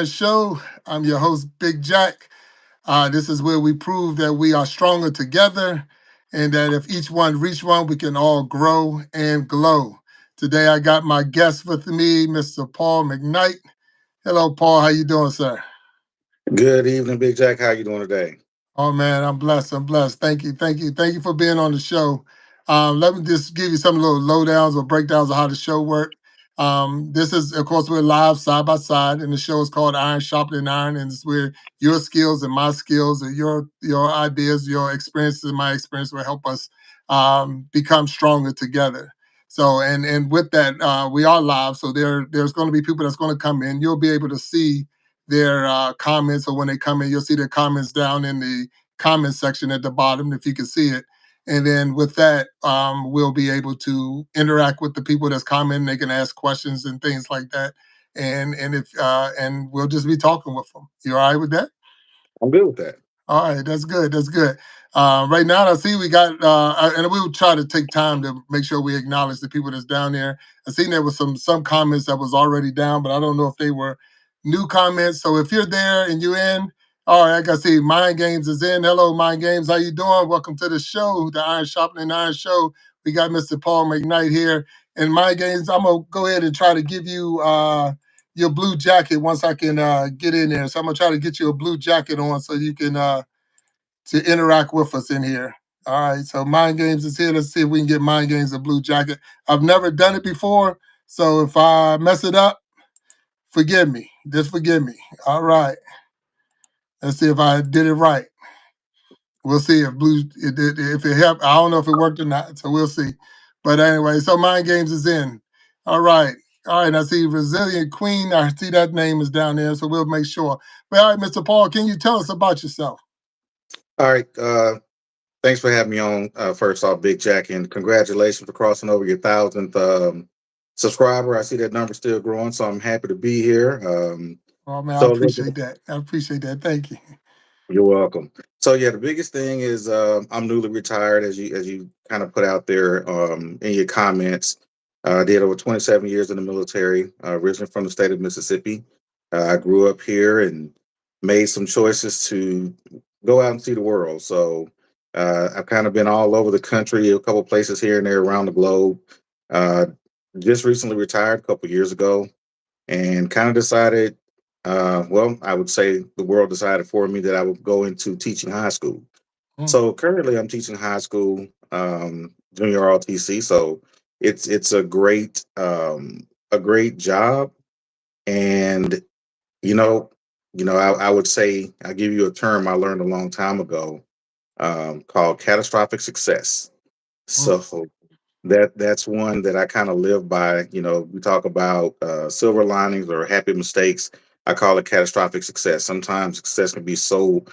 Show. I'm your host, Big Jack. This is where we prove that we are stronger together and that if each one reach one, we can all grow and glow. Today, I got my guest with me, Mr. Paul McKnight. Hello, Paul. How you doing, sir? Good evening, Big Jack. How you doing today? Oh man, I'm blessed. I'm blessed. Thank you for being on the show. Let me just give you some little lowdowns or breakdowns of how the show works. This is, of course, we're live side by side, and the show is called Iron Sharpening Iron, and it's where your skills and my skills, and your ideas, your experiences, and my experience will help us become stronger together. So, and with that, we are live, so there's going to be people that's going to come in. You'll be able to see their comments, or when they come in, you'll see their comments down in the comment section at the bottom if you can see it. And then with that, we'll be able to interact with the people that's commenting. They can ask questions and things like that. And we'll just be talking with them. You all right with that? I'm good with that. All right, that's good. That's good. Right now, I see we got, and we will try to take time to make sure we acknowledge the people that's down there. I seen there was some comments that was already down, but I don't know if they were new comments. So if you're there and you in, all right, I can see Mind Games is in. Hello, Mind Games. How you doing? Welcome to the show, the Iron Sharpening Iron Show. We got Mr. Paul McKnight here. And Mind Games, I'm gonna go ahead and try to give you your blue jacket once I can get in there. So I'm gonna try to get you a blue jacket on so you can to interact with us in here. All right, so Mind Games is here. Let's see if we can get Mind Games a blue jacket. I've never done it before, so if I mess it up, forgive me. Just forgive me. All right, let's see if I did it right. We'll see if it helped. I don't know if it worked or not, so we'll see. But anyway, so Mind Games is in. All right. All right, I see Resilient Queen. I see that name is down there, so we'll make sure. Well, all right, Mr. Paul, can you tell us about yourself? All right. Thanks for having me on. First off, Big Jack, and congratulations for crossing over your thousandth subscriber. I see that number still growing, so I'm happy to be here. Oh man, I So a little bit, appreciate that. I appreciate that. Thank you. you're welcome. So yeah, the biggest thing is I'm newly retired, as you kind of put out there in your comments. I did over 27 years in the military. Originally from the state of Mississippi. I grew up here and made some choices to go out and see the world. So I've kind of been all over the country, a couple places here and there around the globe. Uh, just recently retired a couple years ago, and kind of decided, well, I would say the world decided for me that I would go into teaching high school. Mm, So currently, I'm teaching high school, junior ROTC. So it's a great job, and you know, I would say I give you a term I learned a long time ago, called catastrophic success. mm. So that's one that I kind of live by. We talk about silver linings or happy mistakes. I call it catastrophic success. Sometimes success can be so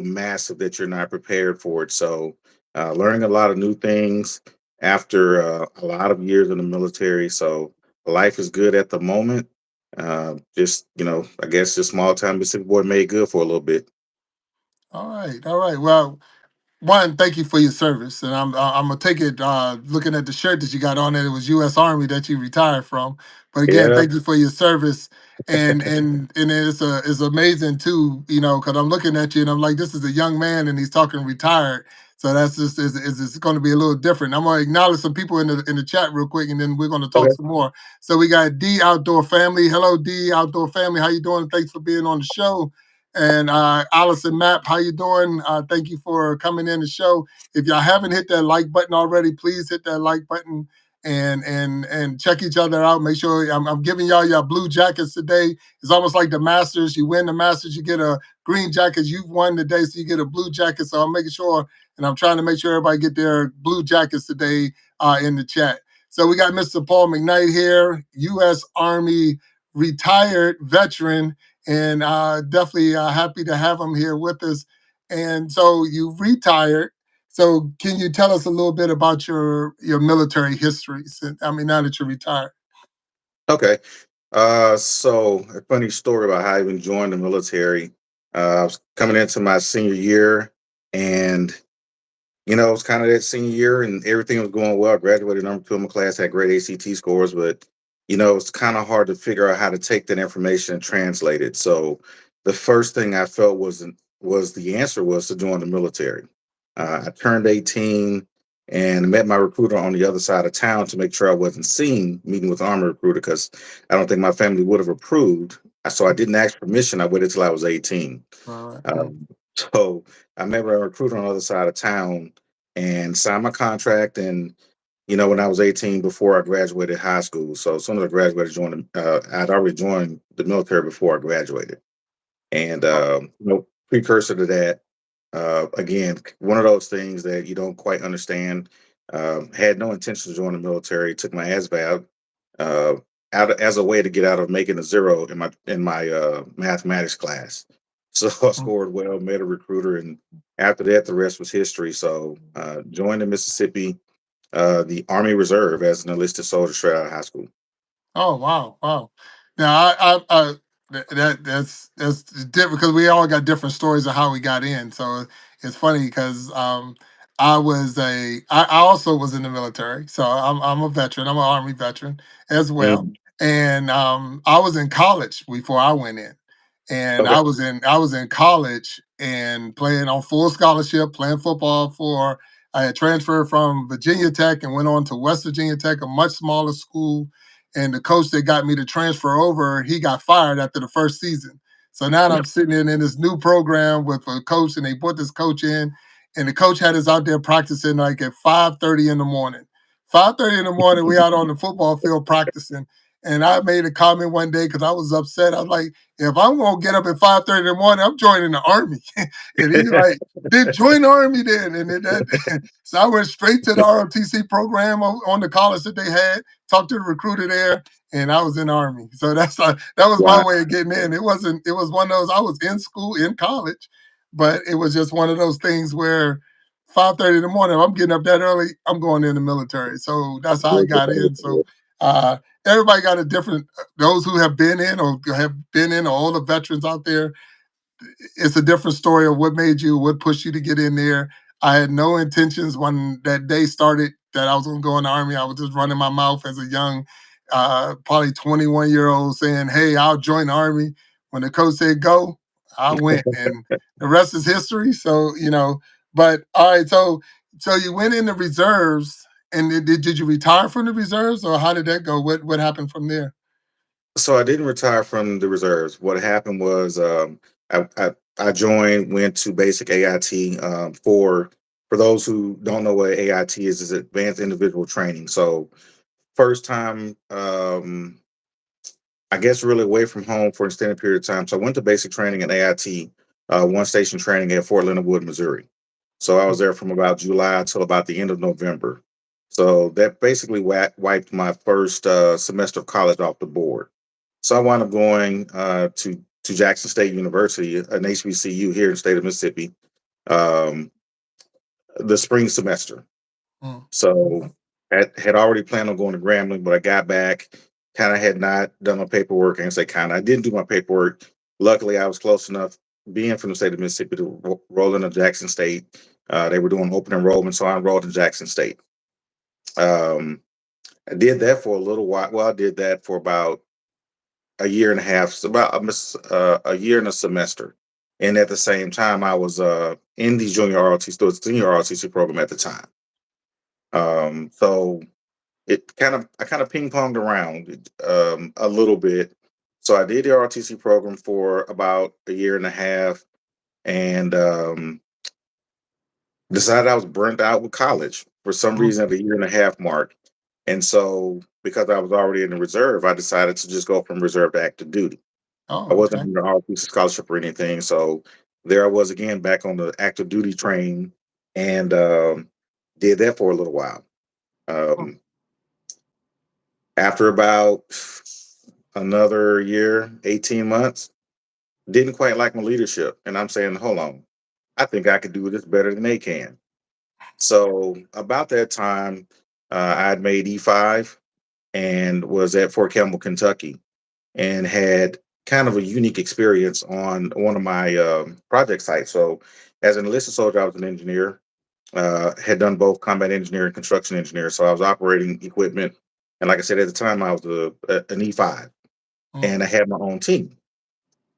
massive that you're not prepared for it. So learning a lot of new things after a lot of years in the military. So life is good at the moment. Just I guess just small time Mississippi boy made good for a little bit. All right, all right. Well, one, thank you for your service, and I'm gonna take it. Looking at the shirt that you got on it was U.S. Army that you retired from. But again, Yeah. thank you for your service, and it's amazing too. Because I'm looking at you and I'm like, this is a young man, and he's talking retired. So that's just is it's going to be a little different. I'm gonna acknowledge some people in the chat real quick, and then we're going to talk Okay. some more. So we got D Outdoor Family. Hello, D Outdoor Family. How you doing? Thanks for being on the show. And Allison Mapp, how you doing? Thank you for coming in the show. If y'all haven't hit that like button already, please hit that like button and check each other out. Make sure I'm giving y'all blue jackets today. It's almost like the Masters. You win the Masters, you get a green jacket. You've won today, so you get a blue jacket. So I'm making sure, and I'm trying to make sure everybody get their blue jackets today in the chat. So we got Mr. Paul McKnight here, U.S. Army retired veteran, and definitely happy to have him here with us. And so you retired. So can you tell us a little bit about your military history? Now that you're retired. Okay. So a funny story about how I even joined the military. I was coming into my senior year, and it was kind of that senior year, and everything was going well. I graduated number two in my class, had great ACT scores, but it's kind of hard to figure out how to take that information and translate it. So the first thing I felt was the answer was to join the military. I turned 18 and met my recruiter on the other side of town to make sure I wasn't seen meeting with the Army recruiter because I don't think my family would have approved. So I didn't ask permission. I waited till I was 18. All right. So I met my recruiter on the other side of town and signed my contract. And when I was 18, before I graduated high school. So as soon as I graduated, I'd already joined the military before I graduated. And precursor to that, again, one of those things that you don't quite understand. Had no intention to join the military. Took my ASVAB uh, as a way to get out of making a zero in my mathematics class. So I Mm. scored well, met a recruiter, and after that, the rest was history. So joined the Mississippi, the Army Reserve as an enlisted soldier straight out of high school. Oh wow, wow. Now that's different because we all got different stories of how we got in. So it's funny because I also was in the military, so I'm a veteran. I'm an Army veteran as well, Mhm. and I was in college before I went in, and Okay. I was in college and playing on full scholarship, playing football for. I had transferred from Virginia Tech and went on to West Virginia Tech, a much smaller school, and the coach that got me to transfer over, he got fired after the first season. So now Yeah. I'm sitting in this new program with a coach, and they put this coach in, and the coach had us out there practicing like at 5:30 in the morning. 5:30 in the morning, we out on the football field practicing. And I made a comment one day because I was upset. I was like, if I'm gonna get up at 5:30 in the morning, I'm joining the army. And he's like, then join the army then. And then so I went straight to the ROTC program on the college that they had, talked to the recruiter there, and I was in the army. So that was my Wow. way of getting in. It wasn't. It was one of those. I was in school in college, but it was just one of those things where 5:30 in the morning, if I'm getting up that early, I'm going in the military. So that's how I got in. So uh, everybody got a different. Those who have been in or have been in, or all the veterans out there, it's a different story of what made you, what pushed you to get in there. I had no intentions when that day started that I was going to go in the army. I was just running my mouth as a young, probably 21-year-old, saying, "Hey, I'll join the army." When the coach said go, I went, and the rest is history. So but all right, so you went in the reserves, and did you retire from the reserves, or how did that go? What happened from there? So I didn't retire from the reserves. What happened was I joined, went to basic AIT. For those who don't know what AIT is advanced individual training. So first time, I guess, really away from home for an extended period of time. So I went to basic training at AIT, one station training at Fort Leonard Wood, Missouri. So I was there from about July till about the end of November. So that basically wiped my first semester of college off the board. So I wound up going to Jackson State University, an HBCU here in the state of Mississippi, um, the spring semester. Mm. So had already planned on going to Grambling, but I got back, kind of had not done my paperwork. And say kind of, I didn't do my paperwork. Luckily, I was close enough, being from the state of Mississippi, to roll into Jackson State. They were doing open enrollment, so I enrolled in Jackson State. Um, I did that for a little while. Well, I did that for about a year and a half, so about a year and a semester. And at the same time, I was in the junior ROTC, still senior ROTC program at the time. So I kind of ping ponged around a little bit. So I did the ROTC program for about a year and a half, and decided I was burnt out with college for some Mm. reason at the year and a half mark. And so, because I was already in the reserve, I decided to just go from reserve to active duty. I Oh, wasn't okay. under ROTC scholarship or anything. So there I was again back on the active duty train, and did that for a little while. Oh, Um, After about another year, 18 months, didn't quite like my leadership. And I'm saying, hold on, I think I could do this better than they can. So about that time, I had made E5 and was at Fort Campbell, Kentucky, and had kind of a unique experience on one of my project sites. So as an enlisted soldier, I was an engineer, had done both combat engineer and construction engineer. So I was operating equipment And like I said, at the time, I was an E5, Mm. and I had my own team,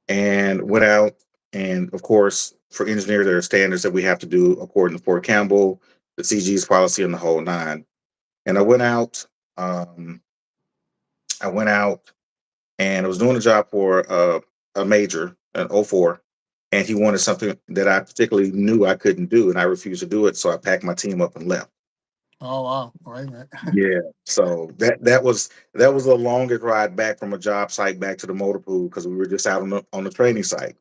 and went out. And of course, for engineers, there are standards that we have to do according to Fort Campbell, the CG's policy, and the whole nine. And I went out. Um, I went out and I was doing a job for a major, an O4, and he wanted something that I particularly knew I couldn't do, and I refused to do it. So I packed my team up and left. Oh wow. Wait a minute. Yeah. So that was the longest ride back from a job site back to the motor pool because we were just out on the training site.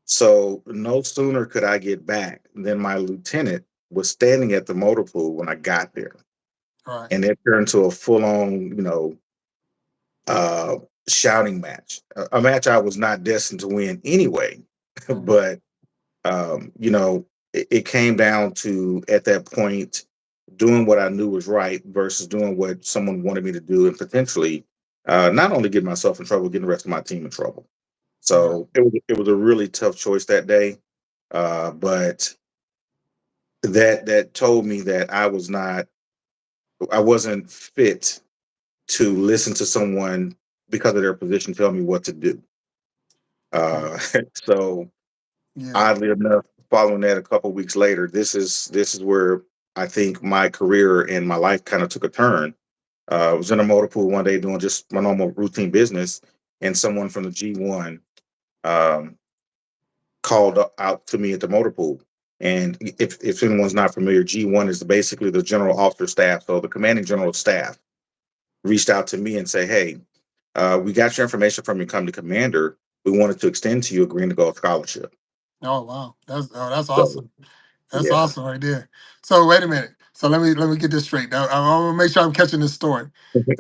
So no sooner could I get back than my lieutenant was standing at the motor pool when I got there, Right. and it turned to a full on, uh, shouting match, a match I was not destined to win anyway. Mm. But it came down to at that point doing what I knew was right versus doing what someone wanted me to do, and potentially not only get myself in trouble, getting the rest of my team in trouble. Yeah. So it was a really tough choice that day, but that told me that I wasn't fit to listen to someone because of their position tell me what to do. Mm. Uh, so Yeah. oddly enough, following that, a couple weeks later, this is where I think my career and my life kind of took a turn. I was in a motor pool one day doing just my normal routine business, and someone from the G1 um, called out to me at the motor pool. And if anyone's not familiar, G1 is basically the general officer staff. So the commanding general of staff reached out to me and say, "Hey, we got your information from your company commander. We wanted to extend to you a Green to Gold scholarship." Oh wow. That's So awesome. That's yeah. awesome right there. So wait a minute. So let me get this straight. Now, I want to make sure I'm catching this story.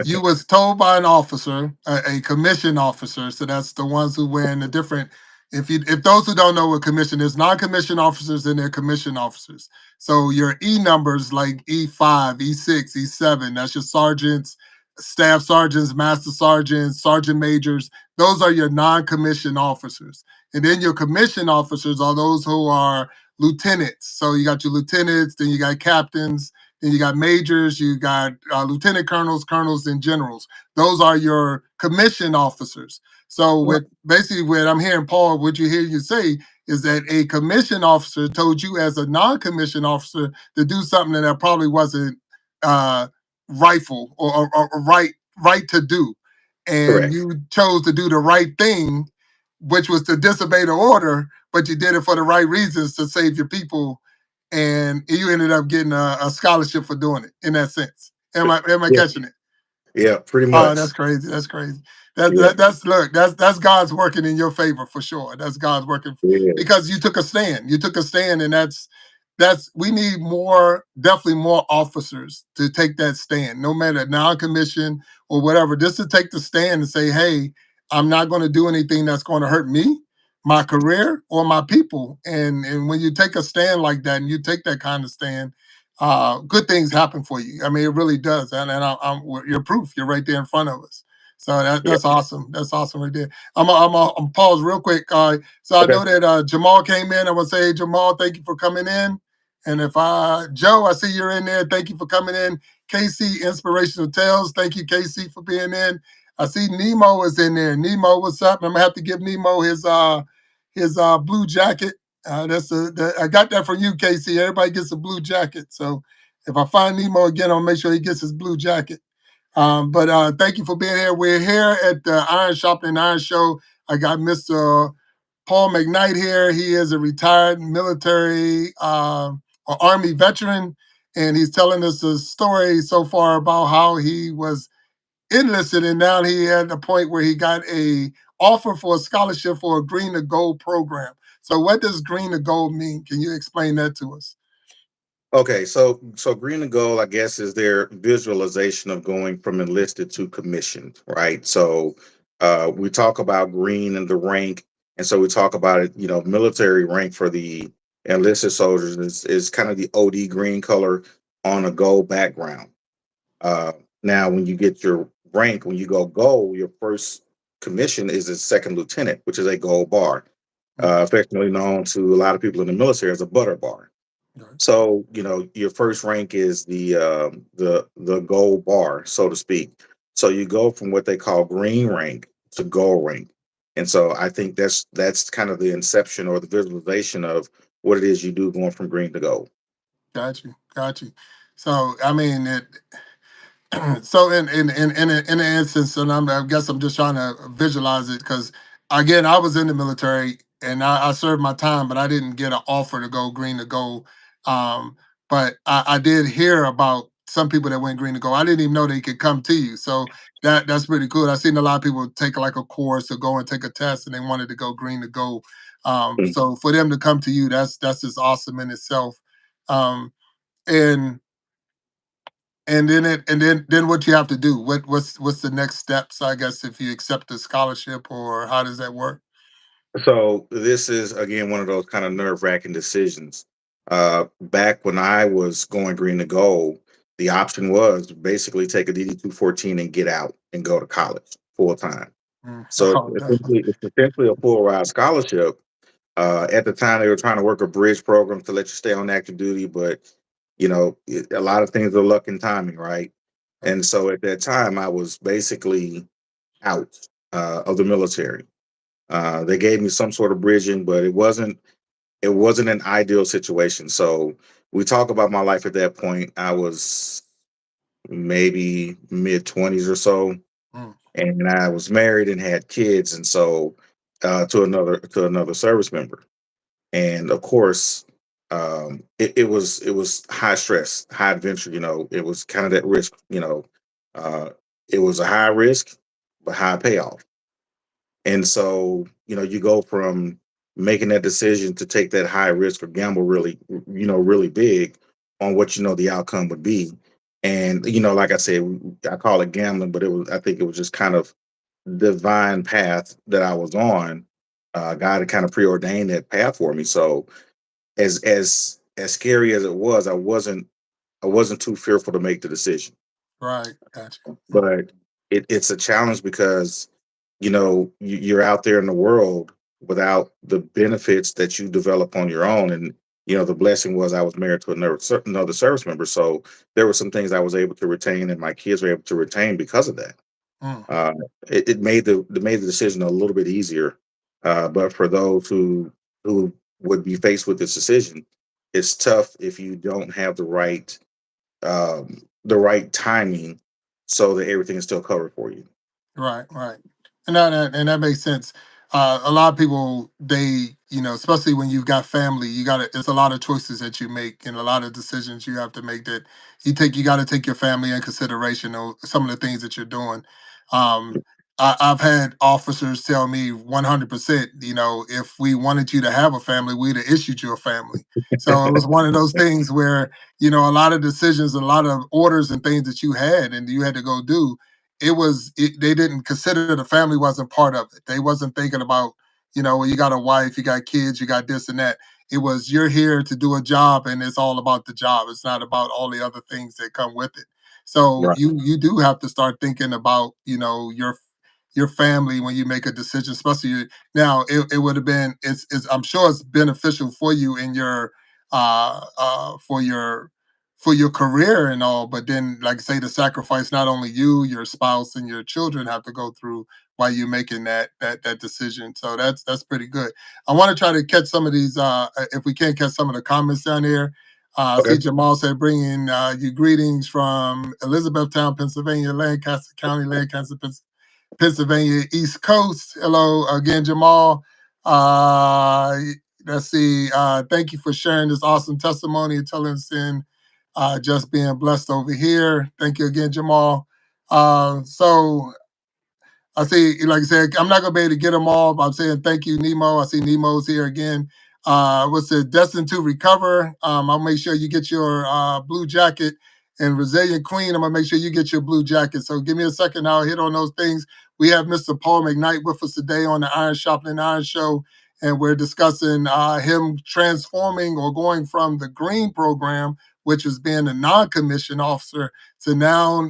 You was told by an officer, a commissioned officer. So that's the ones who wear the different. If those who don't know what commission is, non-commissioned officers and they're commissioned officers. So your E numbers like E5, E6, E7. That's your sergeants, staff sergeants, master sergeants, sergeant majors. Those are your non-commissioned officers. And then your commissioned officers are those who are lieutenants. So you got your lieutenants, then you got captains, then you got majors, you got lieutenant colonels, colonels, and generals. Those are your commissioned officers. So Right. with basically what I'm hearing, Paul, what you hear you say is that a commissioned officer told you as a non-commissioned officer to do something that probably wasn't uh, rightful or right to do, and Correct. you chose to do the right thing, which was to disobey the order, but you did it for the right reasons to save your people, and you ended up getting a scholarship for doing it. In that sense, am I Yeah. catching it? Yeah. Pretty Oh, much. that's crazy. That's crazy. That, Yeah. that that's look. That's God's working in your favor for sure. That's God's working Yeah. because you took a stand. You took a stand, and that's we need more, definitely more officers to take that stand, no matter non-commissioned or whatever. Just to take the stand and say, "Hey, I'm not going to do anything that's going to hurt me, my career, or my people." And when you take a stand like that, and you take that kind of stand, good things happen for you. I mean, it really does. You're proof. You're right there in front of us. So Yeah. that's awesome. That's awesome right there. I'm pause real quick. So I Okay. know that Jamal came in. I want to say, Jamal, thank you for coming in. And if Joe, I see you're in there. Thank you for coming in. KC Inspirational Tales. Thank you, KC, for being in. I see Nemo is in there. Nemo, what's up? I'm gonna have to give Nemo his blue jacket. I got that from you, Casey. Everybody gets a blue jacket. So if I find Nemo again, I'll make sure he gets his blue jacket. But thank you for being here. We're here at the Iron Sharpening Iron Show. I got Mr. Paul McKnight here. He is a retired military or Army veteran, and he's telling us a story so far about how he was enlisted, and now he had a point where he got a offer for a scholarship for a Green to Gold program. So, what does Green to Gold mean? Can you explain that to us? Okay. So green and gold, I guess, is their visualization of going from enlisted to commissioned, right? So we talk about green and the rank, and so we talk about it. Military rank for the enlisted soldiers is kind of the OD green color on a gold background. Uh, Now, when you get your rank, when you go gold, your first commission is a second lieutenant, which is a gold bar, Mm. affectionately known to a lot of people in the military as a butter bar. Right. So, your first rank is the gold bar, so to speak. So you go from what they call green rank to gold rank. And so I think that's kind of the inception or the visualization of what it is you do going from green to gold. Got you. Got you. So I mean, so in an instance, and I guess I'm just trying to visualize it because again, I was in the military and I served my time, but I didn't get an offer to go green to gold. Um, but I did hear about some people that went green to gold. I didn't even know they could come to you. So that's pretty cool. I've seen a lot of people take like a course or go and take a test and they wanted to go green to gold. Mm. So for them to come to you, that's just awesome in itself. Um, and and then what you have to do? What's the next steps? I guess if you accept the scholarship, or how does that work? So this is again one of those kind of nerve-wracking decisions. Back when I was going green to gold, the option was basically take a DD 214 and get out and go to college full time. Mm. So Oh, definitely. it's essentially a full ride scholarship. At the time, they were trying to work a bridge program to let you stay on active duty, but a lot of things are luck and timing, right? Right. And so at that time, I was basically out of the military. They gave me some sort of bridging, but it wasn't an ideal situation. So we talk about my life at that point. I was maybe mid 20s or so, Mm. and I was married and had kids, and so to another service member, and of course, it was high stress, high adventure. It was kind of that risk. Uh, it was a high risk but high payoff. And so, you go from making that decision to take that high risk or gamble really, really big on what the outcome would be. And, like I said, I call it gambling, but I think it was just kind of divine path that I was on. God had kind of preordained that path for me. So as scary as it was, I wasn't too fearful to make the decision. Right. Gotcha. Mm. But it's a challenge because you're out there in the world without the benefits that you develop on your own. And the blessing was I was married to another service member, so there were some things I was able to retain and my kids were able to retain because of that. Mm. uh, it made the decision a little bit easier. But for those who would be faced with this decision, it's tough if you don't have the right timing so that everything is still covered for you. Right, right. And that makes sense. A lot of people, especially when you've got family, it's a lot of choices that you make and a lot of decisions you have to make that you got to take your family in consideration of some of the things that you're doing. Um, I've had officers tell me 100%, if we wanted you to have a family, we'd have issued you a family. So it was one of those things where, a lot of decisions, a lot of orders and things that you had and you had to go do, they didn't consider the family wasn't part of it. They wasn't thinking about, well, you got a wife, you got kids, you got this and that. It was you're here to do a job and it's all about the job. It's not about all the other things that come with it. So Right. you do have to start thinking about, your family when you make a decision, especially now it would have been I'm sure it's beneficial for you in your for your career and all, but then like I say, the sacrifice not only you, your spouse, and your children have to go through while you're making that decision. So that's pretty good. I want to try to catch some of these if we can catch some of the comments down here. I Okay. see Jamal said bringing you greetings from Elizabethtown, Pennsylvania, Lancaster County, Lancaster, Pennsylvania, East Coast. Hello again, Jamal. Uh, let's see. Thank you for sharing this awesome testimony and telling us in just being blessed over here. Thank you again, Jamal. So I see, like I said, I'm not gonna be able to get them all, but I'm saying thank you, Nemo. I see Nemo's here again. What's it? Destined to recover. I'll make sure you get your blue jacket. And Resilient Queen, I'm gonna make sure you get your blue jacket. So give me a second. I'll hit on those things. We have Mr. Paul McKnight with us today on the Iron Sharpening Iron Show, and we're discussing him transforming or going from the green program, which is being a non-commissioned officer, to now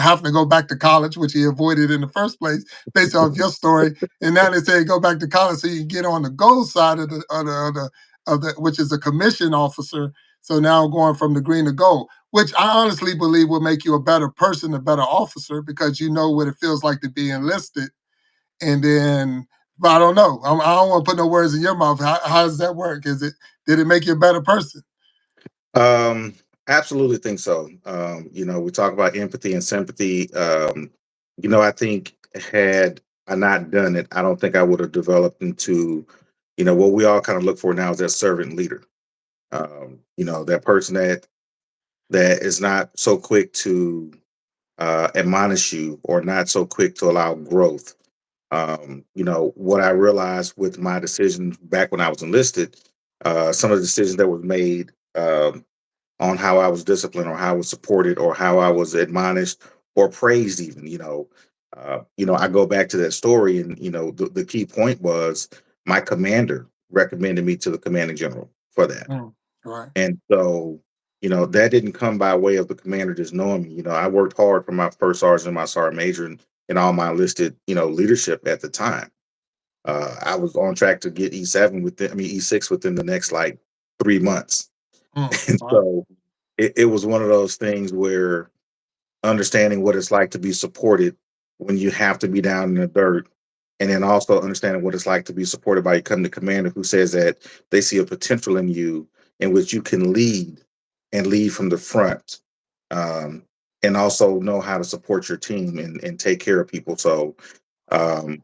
having to go back to college, which he avoided in the first place, based off your story. And now they say go back to college so you can get on the gold side of the which is a commission officer. So now I'm going from the green to gold, which I honestly believe will make you a better person, a better officer, because you know what it feels like to be enlisted. And then, but I don't know. I don't want to put no words in your mouth. How does that work? Did it make you a better person? Um, Absolutely think so. We talk about empathy and sympathy. I think had I not done it, I don't think I would have developed into, what we all kind of look for now is that servant leader. That person that is not so quick to admonish you or not so quick to allow growth. What I realized with my decisions back when I was enlisted, some of the decisions that were made. On how I was disciplined or how I was supported or how I was admonished or praised even, I go back to that story and, the key point was my commander recommended me to the commanding general for that. Mm, right. And so, that didn't come by way of the commander just knowing me. I worked hard for my first sergeant and my sergeant major and all my enlisted, leadership at the time. I was on track to get E6 within the next like 3 months. And Wow. so it was one of those things where understanding what it's like to be supported when you have to be down in the dirt, and then also understanding what it's like to be supported by your company commander who says that they see a potential in you in which you can lead and lead from the front, um, and also know how to support your team and take care of people. So, Right.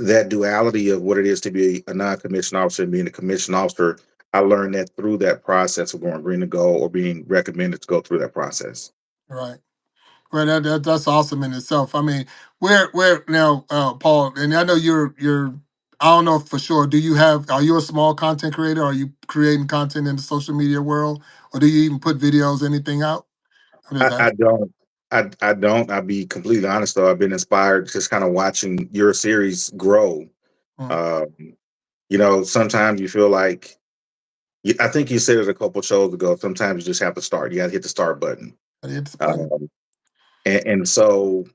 that duality of what it is to be a non-commissioned officer and being a commissioned officer, I learned that through that process of going green to go or being recommended to go through that process. Right. Well, that's awesome in itself. I mean, where now, Paul, and I know you're. I don't know for sure. Do you have? Are you a small content creator? Are you creating content in the social media world, or do you even put videos, anything out? I'm just I asking. don't. I don't. I'll be completely honest though. I've been inspired just kind of watching your series grow. Mm, Um, sometimes you feel like I think you said it a couple shows ago. Sometimes you just have to start. You got to hit the start button. it's fun. Um, and so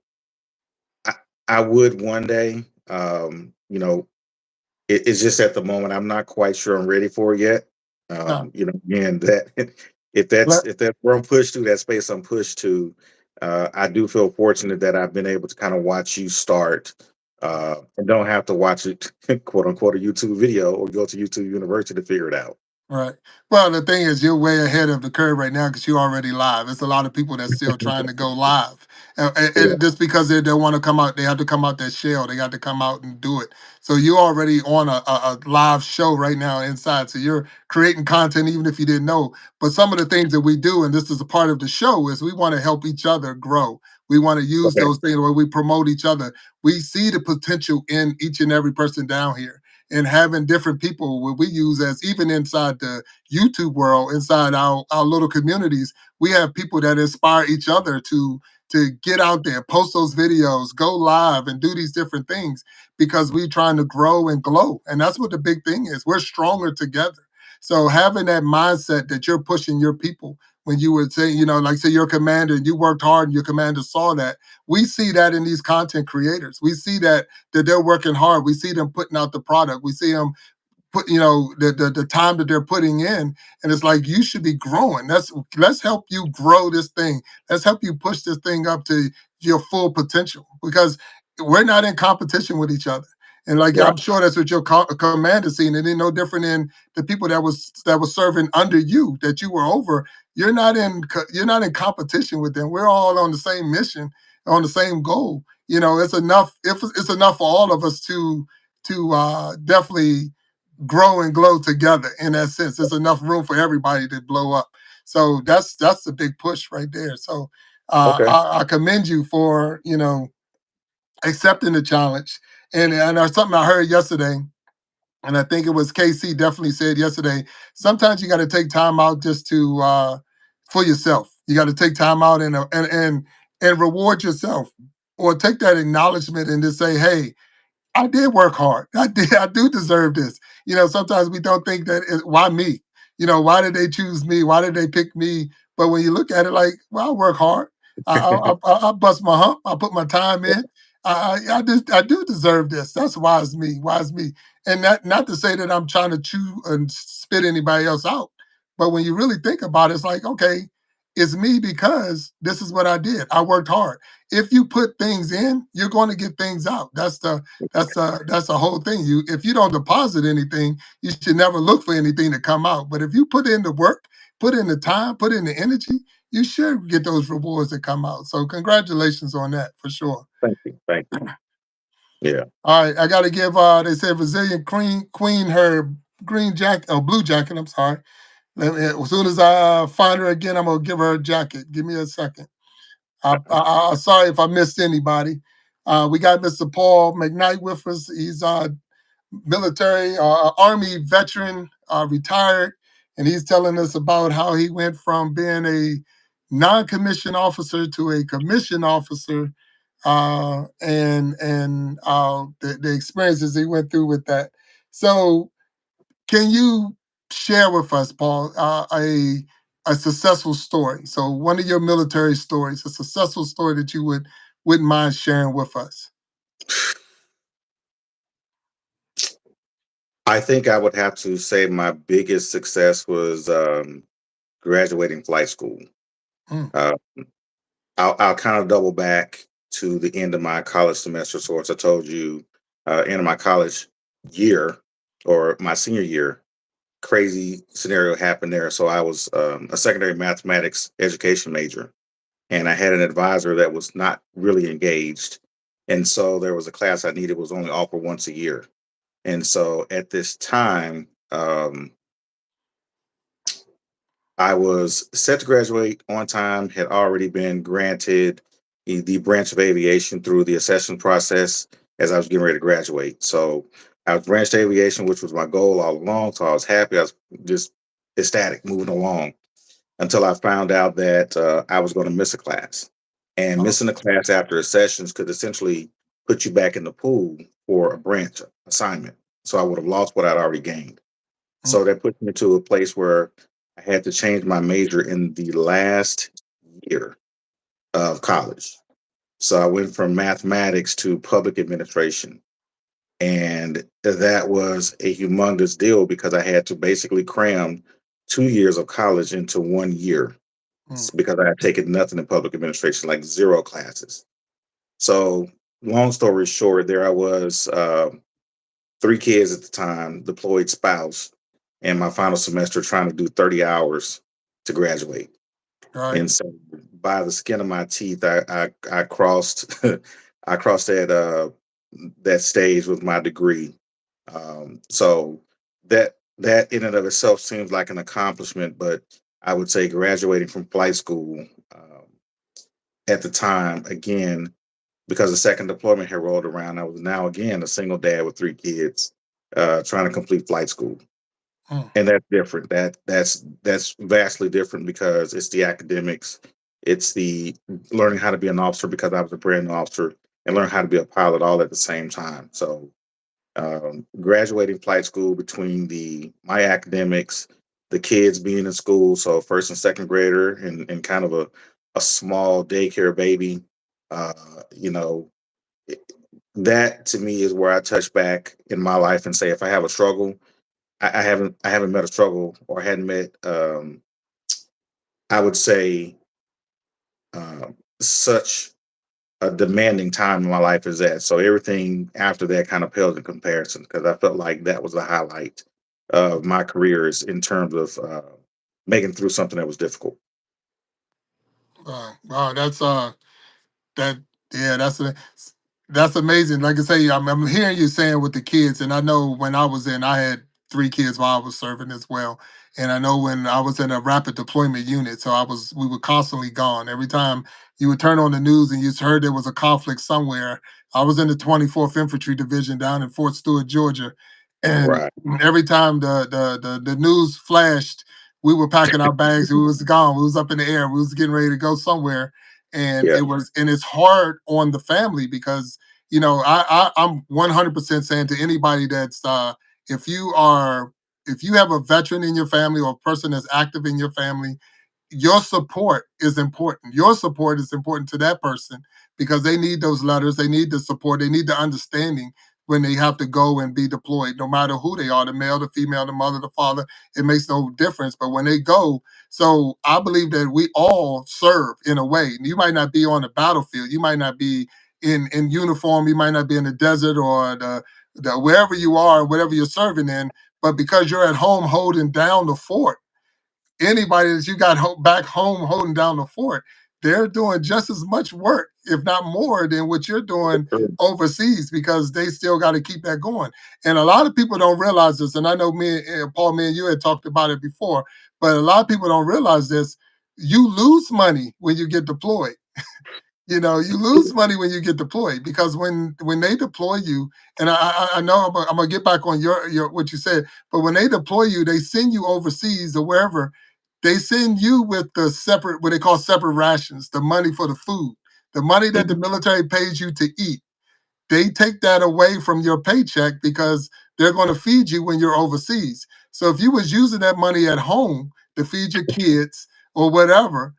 I, I would one day. It's just at the moment I'm not quite sure I'm ready for it yet. No, Again, that if that's let, if that's where I'm pushed to, that space I'm pushed to, I do feel fortunate that I've been able to kind of watch you start, and don't have to watch it quote unquote a YouTube video or go to YouTube University to figure it out. right. Well, the thing is, you're way ahead of the curve right now because you're already live. It's a lot of people that's still trying to go live. Yeah. Just because they want to come out, they have to come out that shell. They got to come out and do it. So you're already on a live show right now inside. So you're creating content even if you didn't know. But some of the things that we do, and this is a part of the show, is we want to help each other grow. We want to use Okay. those things where we promote each other. We see the potential in each and every person down here and having different people what we use as even inside the YouTube world, inside our little communities, we have people that inspire each other to get out there, post those videos, go live and do these different things because we're trying to grow and glow. And that's what the big thing is. We're stronger together. So having that mindset that you're pushing your people when you would say, like say your commander, you worked hard and your commander saw that. We see that in these content creators. We see that they're working hard. We see them putting out the product. We see them put the time that they're putting in, and it's like you should be growing. Let's help you grow this thing. Let's help you push this thing up to your full potential because we're not in competition with each other. And like Right. I'm sure that's what your command is seeing. It ain't no different than the people that was serving under you that you were over. You're not in competition with them. We're all on the same mission, on the same goal. It's enough. If it's enough for all of us to definitely grow and glow together in that sense. There's enough room for everybody to blow up. So that's the big push right there. So Okay. I commend you for accepting the challenge. And there's something I heard yesterday, and I think it was KC definitely said yesterday. Sometimes you got to take time out just to for yourself. You got to take time out and reward yourself, or take that acknowledgement and just say, "Hey, I did work hard. I do deserve this." Sometimes we don't think that why me? Why did they choose me? Why did they pick me? But when you look at it like, well, I work hard. I bust my hump. I put my time in. I do deserve this. That's wise me, wise me. And that not to say that I'm trying to chew and spit anybody else out, but when you really think about it, it's like, okay, it's me because this is what I did. I worked hard. If you put things in, you're going to get things out. That's the whole thing. You if you don't deposit anything, you should never look for anything to come out. But if you put in the work, put in the time, put in the energy, you should get those rewards that come out. So congratulations on that for sure. Thank you. Thank you. Yeah. All right, I got to give. They said Brazilian queen her green jacket, or blue jacket. I'm sorry. As soon as I find her again, I'm gonna give her a jacket. Give me a second. Sorry if I missed anybody. We got Mr. Paul McKnight with us. He's military, Army veteran, retired, and he's telling us about how he went from being a non-commissioned officer to a commissioned officer, and the experiences he went through with that. So, can you share with us, Paul, a successful story? So, one of your military stories, a successful story that you wouldn't mind sharing with us. I think I would have to say my biggest success was graduating flight school. Mm, Uh, I'll kind of double back to the end of my college semester. So, as I told you, end of my college year or my senior year, crazy scenario happened there. So, I was a secondary mathematics education major, and I had an advisor that was not really engaged. And so, there was a class I needed was only offered once a year. And so, at this time, I was set to graduate on time, had already been granted the branch of aviation through the accession process as I was getting ready to graduate. So I was branched aviation, which was my goal all along. So I was happy. I was just ecstatic moving along until I found out that I was going to miss a class. And oh, missing a class after a sessions could essentially put you back in the pool for a branch assignment. So I would have lost what I'd already gained. So mm, that put me to a place where I had to change my major in the last year of college. So I went from mathematics to public administration. And that was a humongous deal because I had to basically cram 2 years of college into 1 year mm, because I had taken nothing in public administration, like zero classes. So, long story short, there I was, three kids at the time, deployed spouse, and my final semester trying to do 30 hours to graduate. right. And so by the skin of my teeth, I crossed I crossed that stage with my degree. So that in and of itself seems like an accomplishment, but I would say graduating from flight school at the time again because the second deployment had rolled around. I was now again a single dad with three kids, trying to complete flight school, Mm, and that's different. That's vastly different because it's the academics, it's the learning how to be an officer because I was a brand new officer and learn how to be a pilot all at the same time. So graduating flight school between the my academics, the kids being in school, so first and second grader, and kind of a small daycare baby, uh, you know, it- that to me is where I touch back in my life and say if I have a struggle, I haven't met a struggle or hadn't met I would say such a demanding time in my life as that. So everything after that kind of pales in comparison because I felt like that was the highlight of my careers in terms of making through something that was difficult. wow, wow, that yeah, that's amazing. Like I say, I'm hearing you saying with the kids, and I know when I was in, I had three kids while I was serving as well. And I know when I was in a rapid deployment unit, so we were constantly gone. Every time you would turn on the news and you heard there was a conflict somewhere. I was in the 24th Infantry Division down in Fort Stewart, Georgia, and Right. every time the news flashed, we were packing our bags. We was gone. We was up in the air. We was getting ready to go somewhere, and Yeah. it's hard on the family because I'm 100% saying to anybody that's if you are if you have a veteran in your family or a person that's active in your family, your support is important. Your support is important to that person because they need those letters, they need the support, they need the understanding when they have to go and be deployed, no matter who they are, the male, the female, the mother, the father, it makes no difference. But when they go, so I believe that we all serve in a way. You might not be on the battlefield, you might not be in uniform, you might not be in the desert or the wherever you are, whatever you're serving in, but because you're at home holding down the fort, anybody that you got back home holding down the fort, they're doing just as much work, if not more, than what you're doing True. overseas because they still got to keep that going. And a lot of people don't realize this. And I know Paul, me and you had talked about it before, but a lot of people don't realize this. You lose money when you get deployed. You know, you lose money when you get deployed because when they deploy you, and I know I'm gonna get back on your what you said, but when they deploy you, they send you overseas or wherever. They send you with the separate what they call separate rations, the money for the food, the money that the Mhm. military pays you to eat. They take that away from your paycheck because they're going to feed you when you're overseas. So if you was using that money at home to feed your kids or whatever,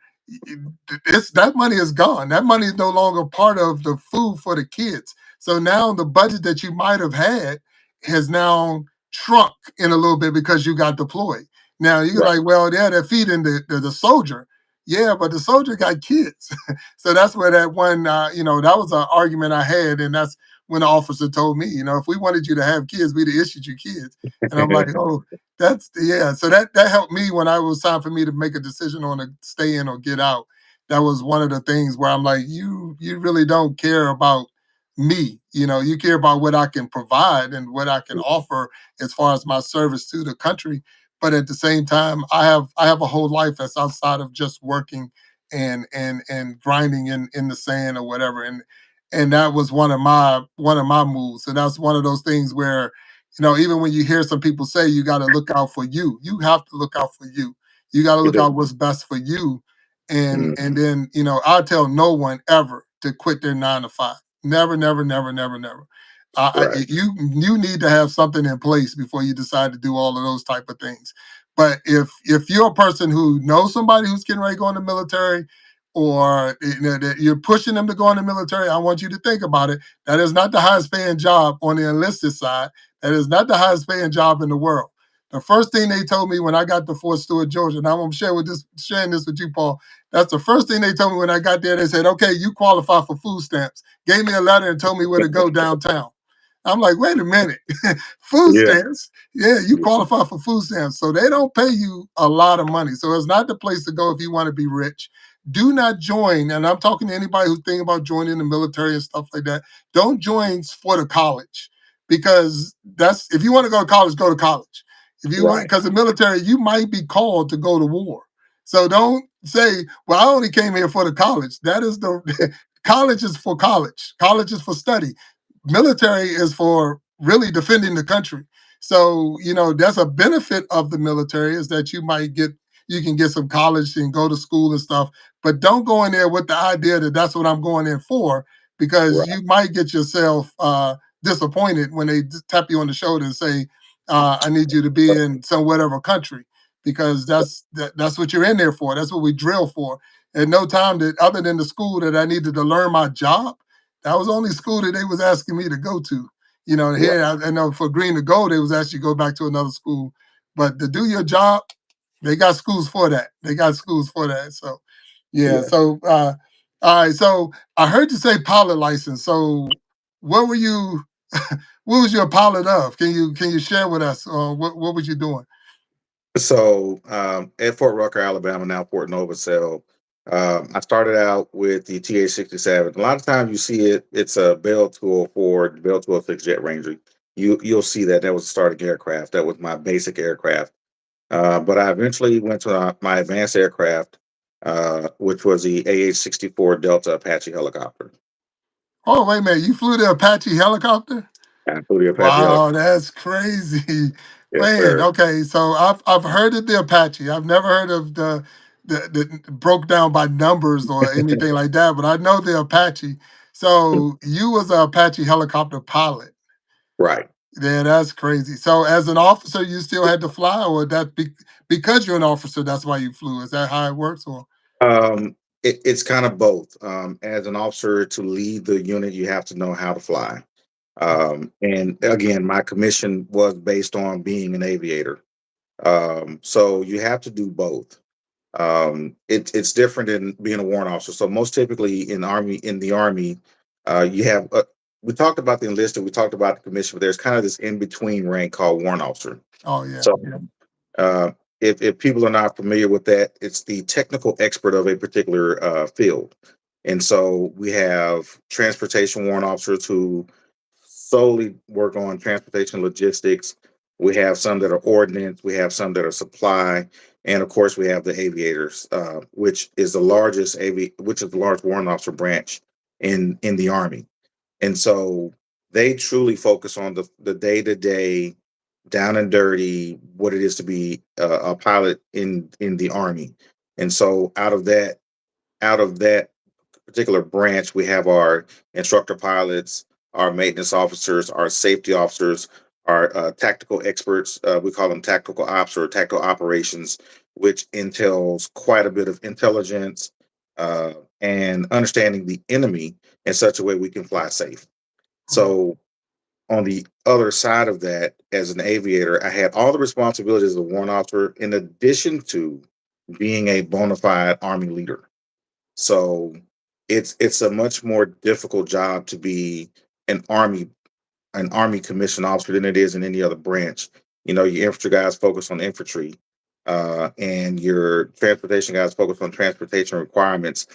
it's that money is gone. That money is no longer part of the food for the kids. So now the budget that you might have had has now shrunk in a little bit because you got deployed. Now you're Right. like, well, yeah, they're feeding the soldier. Yeah, but the soldier got kids. So that's where that one, that was an argument I had, and that's when the officer told me, if we wanted you to have kids, we'd have issued you kids. And I'm like, oh, that's yeah. So that helped me when I was time for me to make a decision on to stay in or get out. That was one of the things where I'm like, you really don't care about me. You care about what I can provide and what I can offer as far as my service to the country. But at the same time, I have a whole life that's outside of just working and grinding in the sand or whatever. And that was one of my moves. And that's one of those things where, even when you hear some people say you got to look out for you, you have to look out for you. You got to You look do. out what's best for you. And Mhm. then, I tell no one ever to quit their 9 to 5. Never, never, never, never, never. Right. You need to have something in place before you decide to do all of those type of things. But if you're a person who knows somebody who's getting ready to go in the military, or that you're pushing them to go in the military, I want you to think about it. That is not the highest paying job on the enlisted side. That is not the highest paying job in the world. The first thing they told me when I got to Fort Stewart, Georgia, and I'm gonna sharing this with you, Paul. That's the first thing they told me when I got there. They said, "Okay, you qualify for food stamps." Gave me a letter and told me where to go downtown. I'm like, wait a minute, food Yeah. stamps? Yeah, you Yeah. qualify for food stamps. So they don't pay you a lot of money. So it's not the place to go if you want to be rich. Do not join, and I'm talking to anybody who's thinking about joining the military and stuff like that. Don't join for the college because that's if you want to go to college, go to college. If you want, Right. because the military, you might be called to go to war. So don't say, "Well, I only came here for the college." That is the college is for college. College is for study. Military is for really defending the country. So that's a benefit of the military is that you can get some college and go to school and stuff, but don't go in there with the idea that that's what I'm going in for because Right. you might get yourself disappointed when they tap you on the shoulder and say, "I need you to be in some whatever country," because that's what you're in there for. That's what we drill for. At no time that other than the school that I needed to learn my job, that was the only school that they was asking me to go to. Right. Here I know for green to go, they was actually go back to another school. But to do your job, they got schools for that. They got schools for that. So yeah. Yeah. So all right. So I heard you say pilot license. So what were you what was you a pilot of? Can you share with us? What was you doing? So at Fort Rucker, Alabama, now Fort Novosel, I started out with the TA-67. A lot of times you see it, it's a Bell 204, Bell 206 Jet Ranger. You'll see that was a starting aircraft. That was my basic aircraft. But I eventually went to my advanced aircraft, which was the AH-64 Delta Apache helicopter. Oh, wait a minute. You flew the Apache helicopter? I flew the Apache Wow, helicopter. that's crazy. Yes, Man, sir. okay. So I've heard of the Apache. I've never heard of the broke down by numbers or anything like that, but I know the Apache. Mm, So you was a Apache helicopter pilot. right. Yeah, that's crazy. So as an officer, you still had to fly, or because you're an officer, that's why you flew? Is that how it works? Or It's kind of both. As an officer, to lead the unit, you have to know how to fly. And again, my commission was based on being an aviator. So you have to do both. It's different than being a warrant officer. So most typically in the army, you have. We talked about the enlisted, we talked about the commission, but there's kind of this in between rank called warrant officer. oh yeah, So yeah. uh, if people are not familiar with that, it's the technical expert of a particular field. And so we have transportation warrant officers who solely work on transportation logistics. We have some that are ordnance. We have some that are supply, and of course, we have the aviators, which is the large warrant officer branch in the Army. And so they truly focus on the day to day, down and dirty, what it is to be a pilot in the Army. And so out of that particular branch, we have our instructor pilots, our maintenance officers, our safety officers, our tactical experts. We call them tactical ops or tactical operations, which entails quite a bit of intelligence and understanding the enemy in such a way we can fly safe. Mm, So, on the other side of that, as an aviator, I had all the responsibilities of a warrant officer in addition to being a bona fide Army leader. So it's a much more difficult job to be an army an army commissioned officer than it is in any other branch. You know, your infantry guys focus on infantry, and your transportation guys focus on transportation requirements.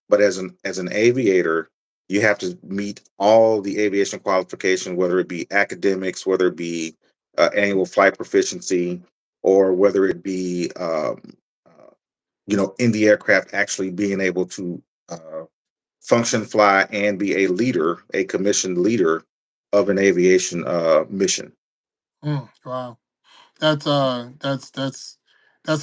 But as an aviator, you have to meet all the aviation qualifications, whether it be academics, whether it be annual flight proficiency, or whether it be in the aircraft actually being able to uh, function, fly, and be a leader, a commissioned leader of an aviation mission. wow. That's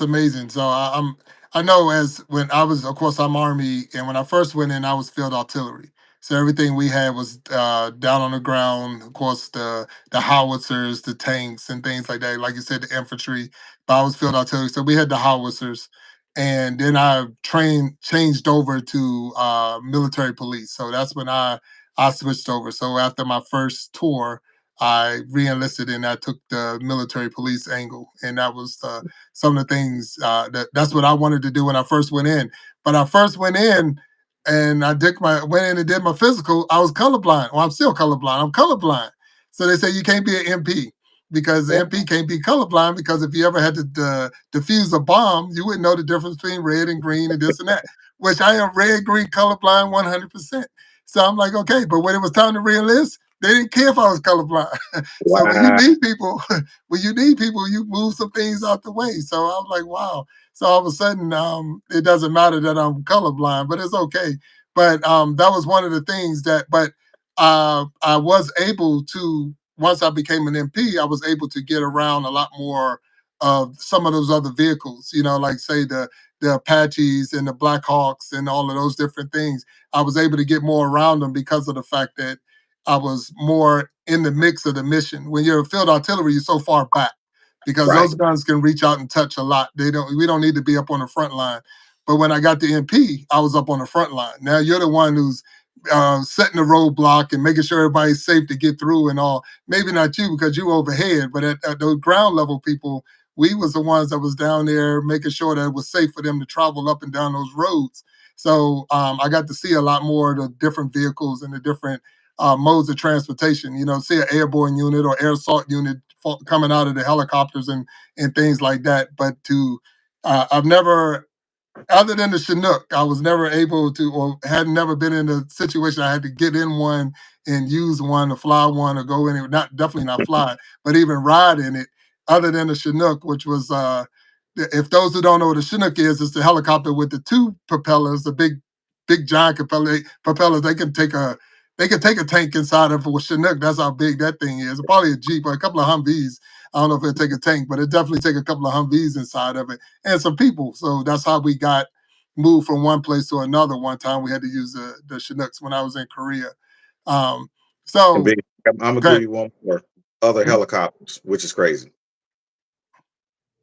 amazing. So I know as when I was, of course, I'm Army, and when I first went in, I was field artillery. So everything we had was down on the ground. Of course, the howitzers, the tanks, and things like that. Like you said, the infantry. But I was field artillery, so we had the howitzers, and then I changed over to military police. So that's when I switched over. So after my first tour, I re-enlisted and I took the military police angle, and that was some of the things that's what I wanted to do when I first went in. But I first went in, and went in and did my physical. I was colorblind. Well, I'm still colorblind. I'm colorblind. So they say you can't be an MP because the Yeah. MP can't be colorblind because if you ever had to defuse a bomb, you wouldn't know the difference between red and green and this and that. Which I am red, green, colorblind 100%. So I'm like, okay, but when it was time to re-enlist, they didn't care if I was colorblind. So when you Wow. need people, you move some things out the way. So I was like, wow. So all of a sudden, it doesn't matter that I'm colorblind, but it's okay. But that was one of the things but I was able to, once I became an MP, I was able to get around a lot more of some of those other vehicles, like say the Apaches and the Blackhawks and all of those different things. I was able to get more around them because of the fact that I was more in the mix of the mission. When you're a field artillery, you're so far back because Right. those guns can reach out and touch a lot. We don't need to be up on the front line. But when I got the MP, I was up on the front line. Now you're the one who's setting the roadblock and making sure everybody's safe to get through and all. Maybe not you because you overhead, but at those ground level people, we was the ones that was down there making sure that it was safe for them to travel up and down those roads. So I got to see a lot more of the different vehicles and the different modes of transportation. See an airborne unit or air assault unit coming out of the helicopters and things like that. But I've never, other than the Chinook, I was never able to, or had never been in a situation I had to get in one and use one or fly one or go in it. Not definitely not fly, but even ride in it. Other than the Chinook, which was, if those who don't know what a Chinook is, it's the helicopter with the two propellers, the big giant propellers. They can take a tank inside of a Chinook. That's how big that thing is. Probably a Jeep or a couple of Humvees. I don't know if it'll take a tank, but it definitely take a couple of Humvees inside of it and some people. So that's how we got moved from one place to another. One time we had to use the Chinooks when I was in Korea. Um, And so big, I'm gonna give good. you one more. other helicopters, which is crazy.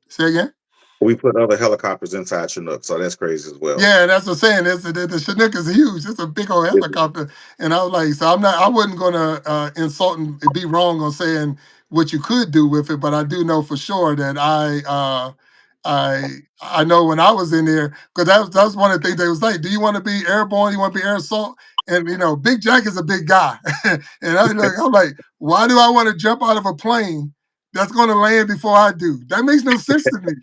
Say again. We put other helicopters inside Chinook, so that's crazy as well. Yeah, that's what I'm saying. The Chinook is huge. It's a big old helicopter. And I was like, so I wasn't going to insult and be wrong on saying what you could do with it, but I do know for sure that I know when I was in there, because that's one of the things they was like, do you want to be airborne? You want to be air assault? And, Big Jack is a big guy. And I'm like, why do I want to jump out of a plane that's going to land before I do? That makes no sense to me.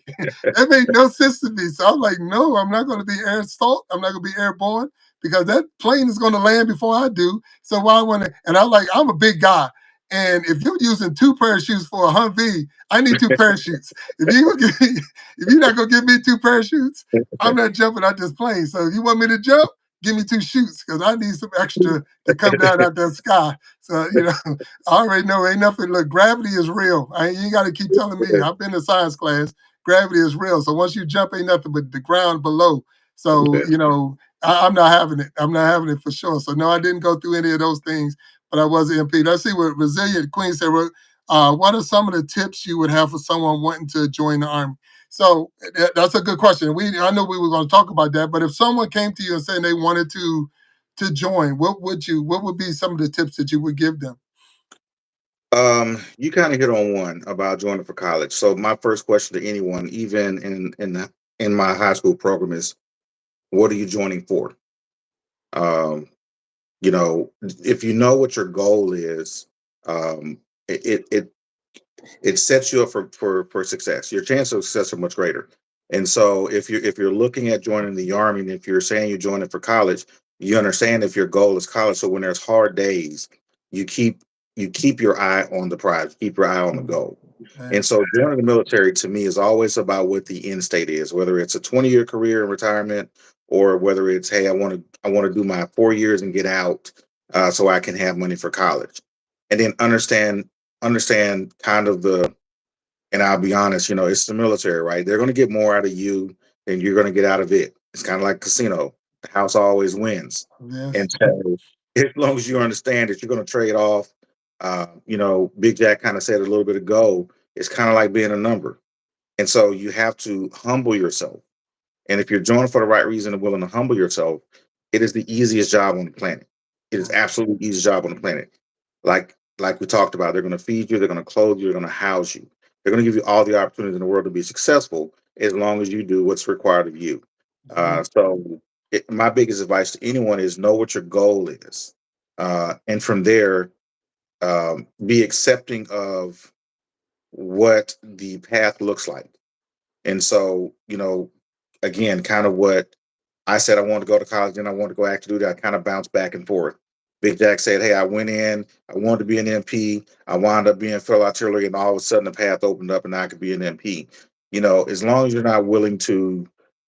That made no sense to me. So I'm like, no, I'm not going to be air assault. I'm not going to be airborne because that plane is going to land before I do. So why want to? And I'm like, I'm a big guy. And if you're using two parachutes for a Humvee, I need two parachutes. If you're not gonna give me two parachutes, I'm not jumping out this plane. So if you want me to jump, give me two chutes because I need some extra to come down out that sky. So I already know ain't nothing. Look, gravity is real. You ain't got to keep telling me. I've been in science class. Gravity is real. So once you jump, ain't nothing but the ground below. So I'm not having it. I'm not having it for sure. So no, I didn't go through any of those things, but I was impeded. I see what Resilient Queen said. What are some of the tips you would have for someone wanting to join the army? So that's a good question. I know we were going to talk about that, but if someone came to you and saying they wanted to join, what would be some of the tips that you would give them? You kind of hit on one about joining for college. So my first question to anyone, even in my high school program, is what are you joining for? Um, if you know what your goal is, um, it sets you up for success. Your chances of success are much greater. And so if you're looking at joining the army, and if you're saying you're joining for college, you understand if your goal is college. So when there's hard days, you keep you keep your eye on the prize, keep your eye on the goal. Yeah. And so joining the military to me is always about what the end state is, whether it's a 20-year career in retirement or whether it's, hey, I want to do my 4 years and get out so I can have money for college. And then understand kind of and I'll be honest, it's the military, right? They're going to get more out of you than you're going to get out of it. It's kind of like casino. The house always wins. Yes. And so as long as you understand that you're going to trade off, Big Jack kind of said a little bit ago, it's kind of like being a number. And so you have to humble yourself. And if you're joining for the right reason and willing to humble yourself, it is the easiest job on the planet. It is absolutely the easiest job on the planet. Like we talked about, they're going to feed you, they're going to clothe you, they're going to house you. They're going to give you all the opportunities in the world to be successful as long as you do what's required of you. My biggest advice to anyone is know what your goal is, and from there, be accepting of what the path looks like. And so, again, kind of what I said, I wanted to go to college and I wanted to go active duty. I kind of bounced back and forth. Big Jack said, hey, I went in, I wanted to be an MP. I wound up being field artillery, and all of a sudden the path opened up and I could be an MP. As long as you're not willing to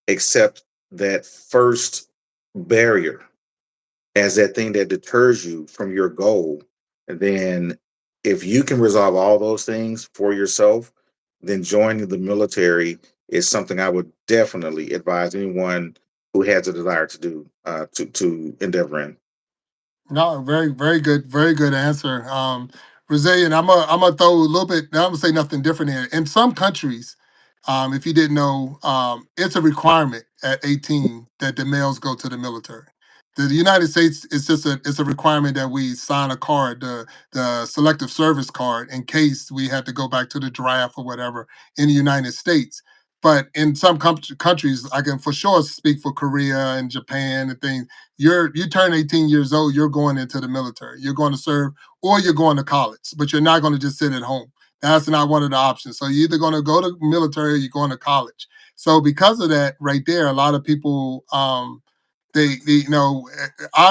accept that first barrier as that thing that deters you from your goal, then if you can resolve all those things for yourself, then joining the military is something I would definitely advise anyone who has a desire to do to endeavor in. No, very good answer. Brazilian, I'm gonna throw a little bit. I'm gonna say nothing different here. In some countries, if you didn't know, it's a requirement at 18 that the males go to the military. The United States is just it's a requirement that we sign a card, the selective service card, in case we had to go back to the draft or whatever in the United States. But in some countries, I can for sure speak for Korea and Japan and things. You turn 18 years old, you're going into the military. You're going to serve or you're going to college, but you're not going to just sit at home. That's not one of the options. So you're either going to go to military or you're going to college. So because of that, right there, a lot of people I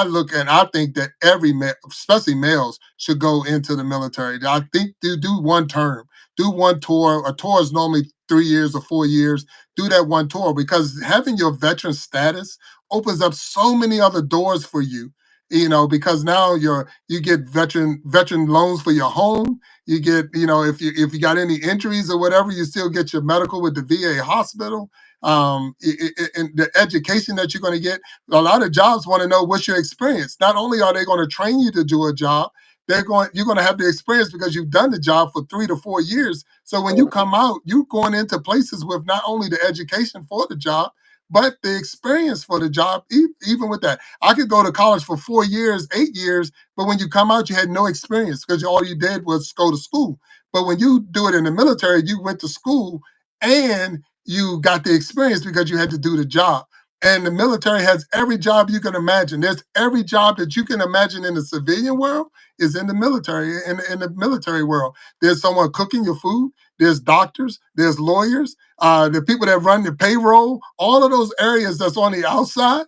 look and I think that every male, especially males, should go into the military. I think do one term, do one tour. A tour is normally 3 years or 4 years. Do that one tour because having your veteran status opens up so many other doors for you. Because now you get veteran loans for your home. You get, if you got any injuries or whatever, you still get your medical with the VA hospital. And the education that you're going to get, a lot of jobs want to know what's your experience. Not only are they going to train you to do a job, you're going to have the experience because you've done the job for 3 to 4 years. So when you come out, you're going into places with not only the education for the job, but the experience for the job. Even with that, I could go to college for 4 years, 8 years, but when you come out, you had no experience because all you did was go to school. But when you do it in the military, you went to school and you got the experience because you had to do the job. And the military has every job you can imagine. There's every job that you can imagine in the civilian world is in the military, in the military world. There's someone cooking your food, there's doctors, there's lawyers, the people that run the payroll, all of those areas that's on the outside,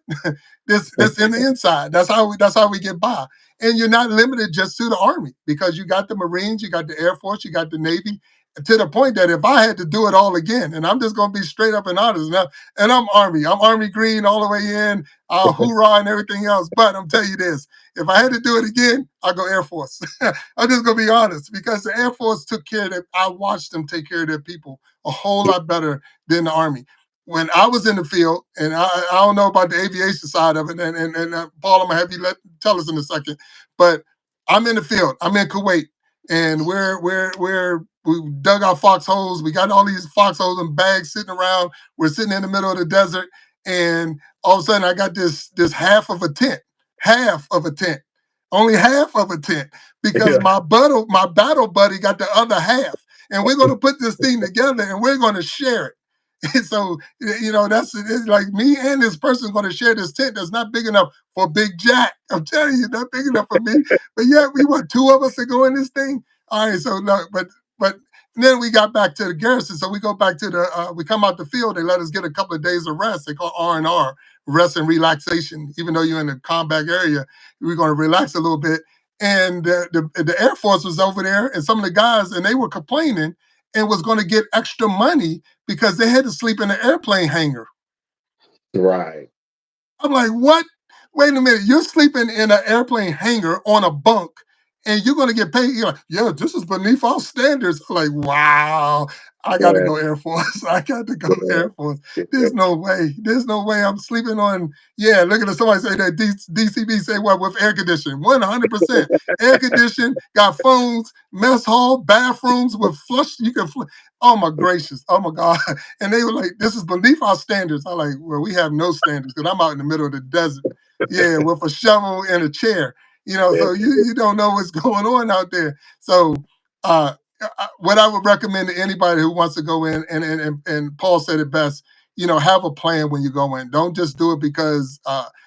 this in the inside. That's how we get by. And you're not limited just to the Army because you got the Marines, you got the Air Force, you got the Navy, to the point that if I had to do it all again, and I'm just going to be straight up and honest, now, and I'm Army Green all the way in, hoorah and everything else. But I'm telling you this: if I had to do it again, I'll go Air Force. I'm just going to be honest because the Air Force took care of I watched them take care of their people a whole lot better than the Army. When I was in the field, and I don't know about the aviation side of it, and Paul, I'm gonna have you tell us in a second, but I'm in the field. I'm in Kuwait, and we dug our foxholes. We got all these foxholes and bags sitting around. We're sitting in the middle of the desert, and all of a sudden I got this half of a tent, only half of a tent, because Yeah. my battle buddy got the other half, and we're going to put this thing together and we're going to share it. So it's like me and this person going to share this tent that's not big enough for Big Jack. I'm telling you, not big enough for me. But yeah, we want two of us to go in this thing. All right, so no, but then we got back to the garrison. So we go back to we come out the field. They let us get a couple of days of rest. They call R&R, rest and relaxation. Even though you're in the combat area, we're going to relax a little bit. And the Air Force was over there, and some of the guys, and they were complaining and was going to get extra money because they had to sleep in an airplane hangar. Right. I'm like, what? Wait a minute. You're sleeping in an airplane hangar on a bunk and you're going to get paid. You're like, yeah, this is beneath our standards. I'm like, wow, I got to Yeah. go Air Force. I got to go Yeah. Air Force. Yeah. There's no way. There's no way I'm sleeping on. Yeah, look at somebody say that DCB say what with air conditioning. 100% air conditioning, got phones, mess hall, bathrooms with flush. You can Oh my gracious. Oh my God. And they were like, this is beneath our standards. I'm like, well, we have no standards because I'm out in the middle of the desert. Yeah, with a shovel and a chair. So you don't know what's going on out there. So uh what I would recommend to anybody who wants to go in, and Paul said it best, have a plan when you go in. Don't just do it because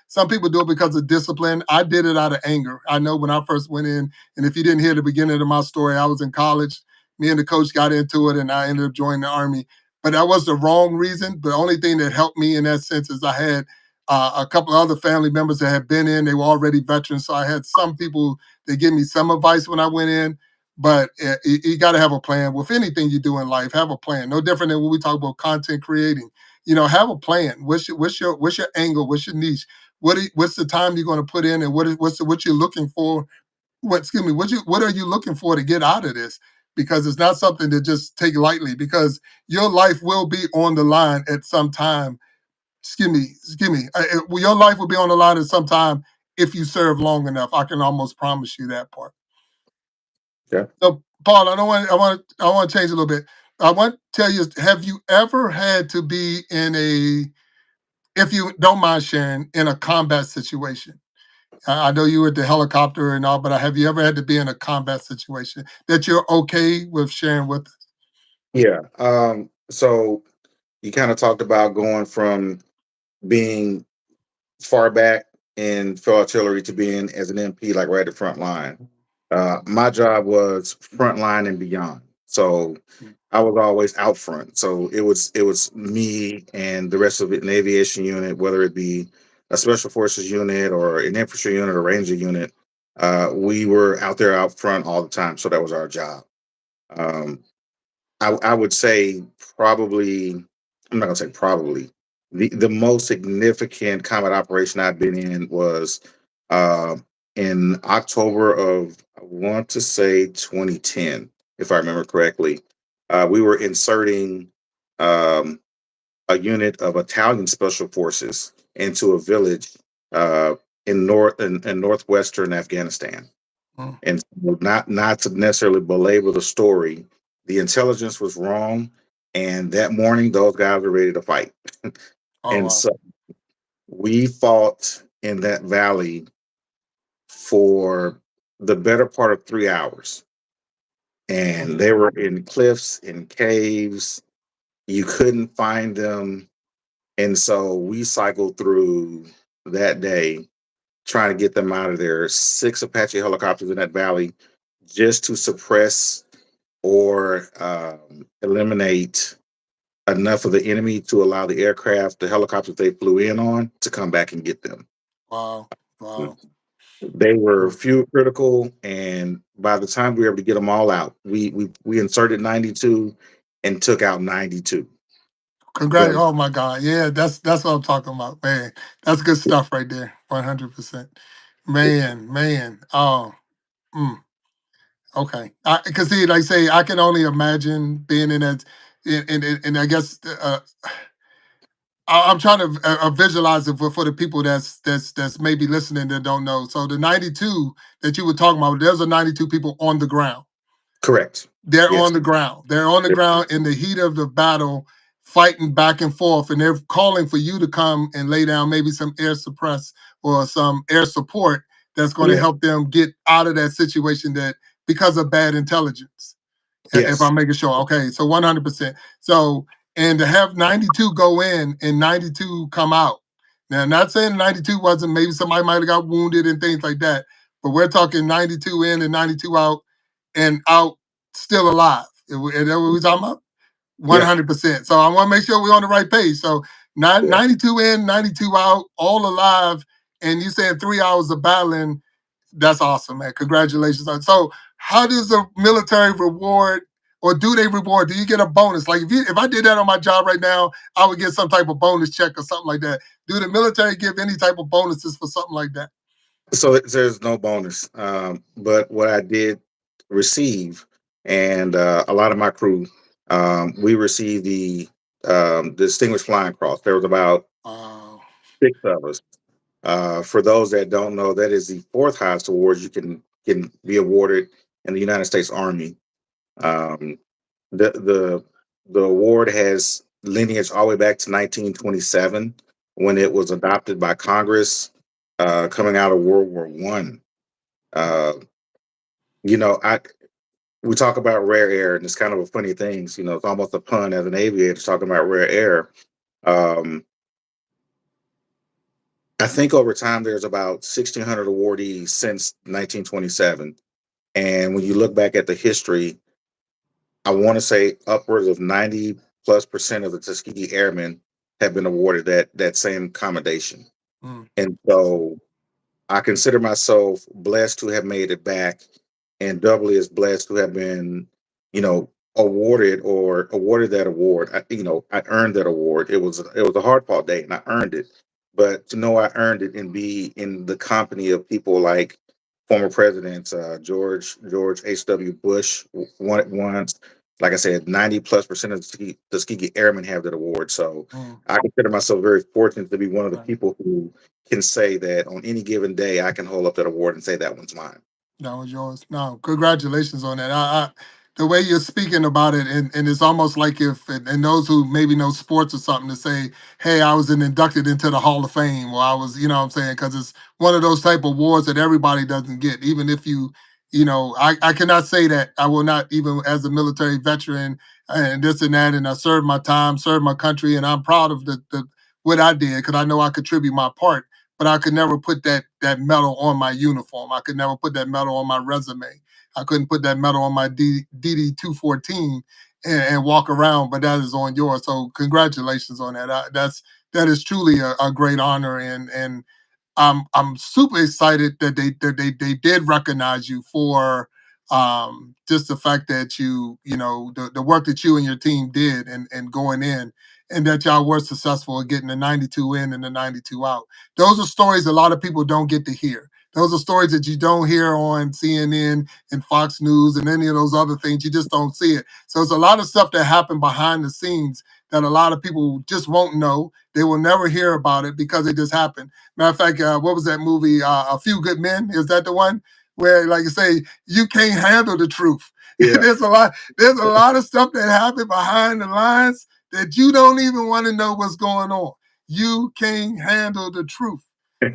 some people do it because of discipline. I did it out of anger. I know when I first went in, and if you didn't hear the beginning of my story, I was in college. Me and the coach got into it, and I ended up joining the army. But that was the wrong reason. The only thing that helped me in that sense is I had a couple of other family members that had been in. They were already veterans, so I had some people that gave me some advice when I went in. But you got to have a plan with anything you do in life. Have a plan. No different than when we talk about content creating. Have a plan. What's your angle? What's your niche? What's the time you're going to put in, and what you're looking for? What are you looking for to get out of this? Because it's not something to just take lightly. Because your life will be on the line at some time. Excuse me. Your life will be on the line at some time if you serve long enough. I can almost promise you that part. Yeah. So, Paul, I want to change a little bit. I want to tell you: have you ever had to be in if you don't mind sharing, in a combat situation? I know you were at the helicopter and all, but have you ever had to be in a combat situation that you're okay with sharing with us? Yeah. So you kind of talked about going from being far back in field artillery to being as an MP, like right at the front line. My job was front line and beyond. So I was always out front. So it was me and the rest of it, an aviation unit, whether it be a special forces unit or an infantry unit or ranger unit. We were out there out front all the time. So that was our job. Um, I would say probably, I'm not gonna say probably. The most significant combat operation I've been in was uh, in October of, I want to say, 2010, if I remember correctly. We were inserting um, a unit of Italian special forces into a village uh, in northwestern Afghanistan. mm. And so not to necessarily belabor the story, the intelligence was wrong, and that morning those guys were ready to fight. Oh, And wow. so we fought in that valley for the better part of 3 hours. Mm, And they were in cliffs, in caves. You couldn't find them. And so we cycled through that day trying to get them out of there. 6 Apache helicopters in that valley just to suppress or eliminate enough of the enemy to allow the aircraft, the helicopters they flew in on, to come back and get them. wow. Wow. They were Mm. fuel critical, and by the time we were able to get them all out, we inserted 92 and took out 92. Congrats. But Oh my God. Yeah, that's what I'm talking about, man. That's good stuff right there. 100%. Man, man. Oh, mm, okay. Because see, like I say, I can only imagine being in that, and I guess I'm trying to visualize it for the people that's maybe listening that don't know. So the 92 that you were talking about, there's a 92 people on the ground. correct. They're Yes. on the ground. They're on the ground in the heat of the battle, fighting back and forth, and they're calling for you to come and lay down maybe some air suppress or some air support that's going to Yeah. help them get out of that situation that because of bad intelligence. If Yes. I'm making sure, okay, so 100%. So and to have 92 go in and 92 come out. Now, not saying 92 wasn't maybe somebody might have got wounded and things like that, but we're talking 92 in and 92 out and out still alive. Is that what we're talking about? Yeah. 100%. So I want to make sure we're on the right page. So not Yeah. 92 in, 92 out, all alive, and you saying 3 hours of battling. That's awesome, man. Congratulations. So how does the military reward or do they reward? Do you get a bonus? Like if I did that on my job right now, I would get some type of bonus check or something like that. Do the military give any type of bonuses for something like that? So there's no bonus. But what I did receive, and a lot of my crew, we received the Distinguished Flying Cross. There was about Uh, 6 of us. For those that don't know, that is the fourth highest award you can be awarded in the United States Army. Um, the the the award has lineage all the way back to 1927 when it was adopted by Congress, coming out of World War I. Uh, I we talk about rare air, and it's kind of a funny thing. It's almost a pun as an aviator talking about rare air. Um, I think over time there's about 1,600 awardees since 1927, and when you look back at the history, I want to say upwards of 90+% of the Tuskegee Airmen have been awarded that same commendation. mm, And so I consider myself blessed to have made it back, and doubly as blessed to have been, awarded that award. I earned that award. It was a hard fought day, and I earned it. But to know I earned it and be in the company of people like former presidents, George H.W. Bush won it once. Like I said, 90+% of the Tuskegee Airmen have that award. So mm. I consider myself very fortunate to be one of the Right. people who can say that on any given day I can hold up that award and say that one's mine. That was yours. No, congratulations on that. The way you're speaking about it, and it's almost like if, and those who maybe know sports or something to say, hey, I was inducted into the Hall of Fame, or I was, you know what I'm saying? Because it's one of those type of awards that everybody doesn't get, even if I cannot say that. I will not, even as a military veteran and this and that, and I served my time, served my country, and I'm proud of the what I did because I know I contribute my part, but I could never put that medal on my uniform. I could never put that medal on my resume. I couldn't put that medal on my DD 214 and walk around, but that is on yours. So congratulations on that. That is truly a great honor, and I'm super excited that they did recognize you for just the fact that the work that you and your team did and going in and that y'all were successful in getting the 92 in and the 92 out. Those are stories a lot of people don't get to hear. Those are stories that you don't hear on CNN and Fox News and any of those other things. You just don't see it. So it's a lot of stuff that happened behind the scenes that a lot of people just won't know. They will never hear about it because it just happened. Matter of fact, what was that movie? A Few Good Men. Is that the one? where, like you say, you can't handle the truth. Yeah. There's a lot of stuff that happened behind the lines that you don't even want to know what's going on. You can't handle the truth.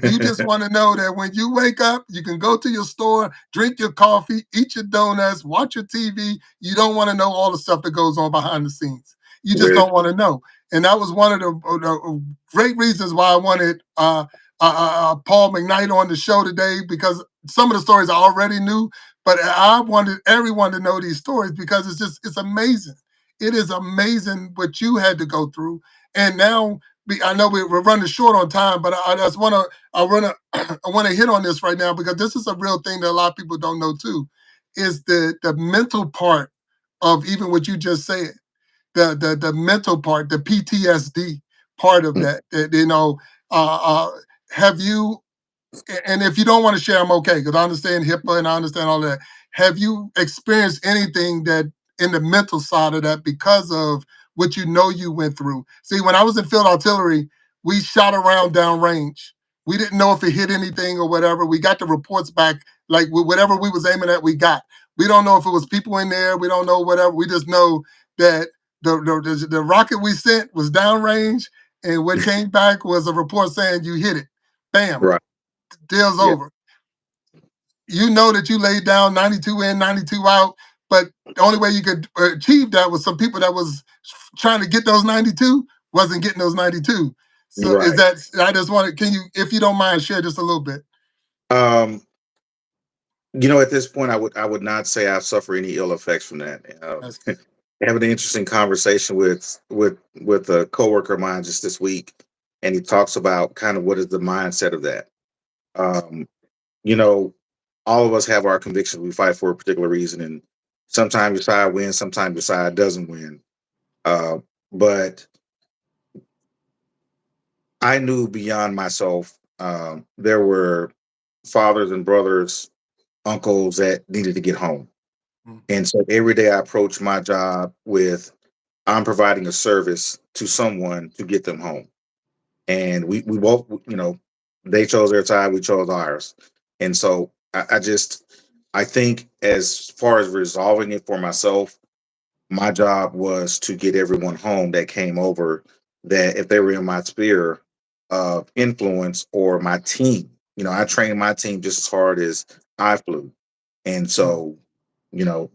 You just want to know that when you wake up, you can go to your store, drink your coffee, eat your donuts, watch your TV. You don't want to know all the stuff that goes on behind the scenes. You just Very don't want to know. And that was one of the great reasons why I wanted Paul McKnight on the show today, because some of the stories I already knew, but I wanted everyone to know these stories because it's amazing. It is amazing what you had to go through. And now I know we're running short on time, but I just want to I want to hit on this right now because this is a real thing that a lot of people don't know too, is the mental part of even what you just said, the mental part, the PTSD part of much. that. Uh, uh, have you, and if you don't want to share, I'm okay, because I understand HIPAA and I understand all that. Have you experienced anything that in the mental side of that because of what you know you went through? See, when I was in field artillery, we shot around downrange. We didn't know if it hit anything or whatever. We got the reports back, like whatever we was aiming at, we got. We don't know if it was people in there. We don't know whatever. We just know that the rocket we sent was downrange, and what came back was a report saying you hit it. Bam, Right. deal's Yeah. over. You know that you laid down 92 in, 92 out, but the only way you could achieve that was some people that was trying to get those 92 wasn't getting those 92. So is Right. that, I just wanted, can you, if you don't mind, share just a little bit? Um, at this point, I would not say I've suffered any ill effects from that. That's, Having an interesting conversation with a coworker of mine just this week, and he talks about kind of what is the mindset of that. Um, you know, all of us have our convictions. We fight for a particular reason, and sometimes your side wins, sometimes your side doesn't win. Uh, but I knew beyond myself, there were fathers and brothers, uncles that needed to get home. mm, And so every day I approach my job with I'm providing a service to someone to get them home. And we both, they chose their side, we chose ours. And so I think as far as resolving it for myself, my job was to get everyone home that came over, that if they were in my sphere of influence or my team, I trained my team just as hard as I flew. And mm, so,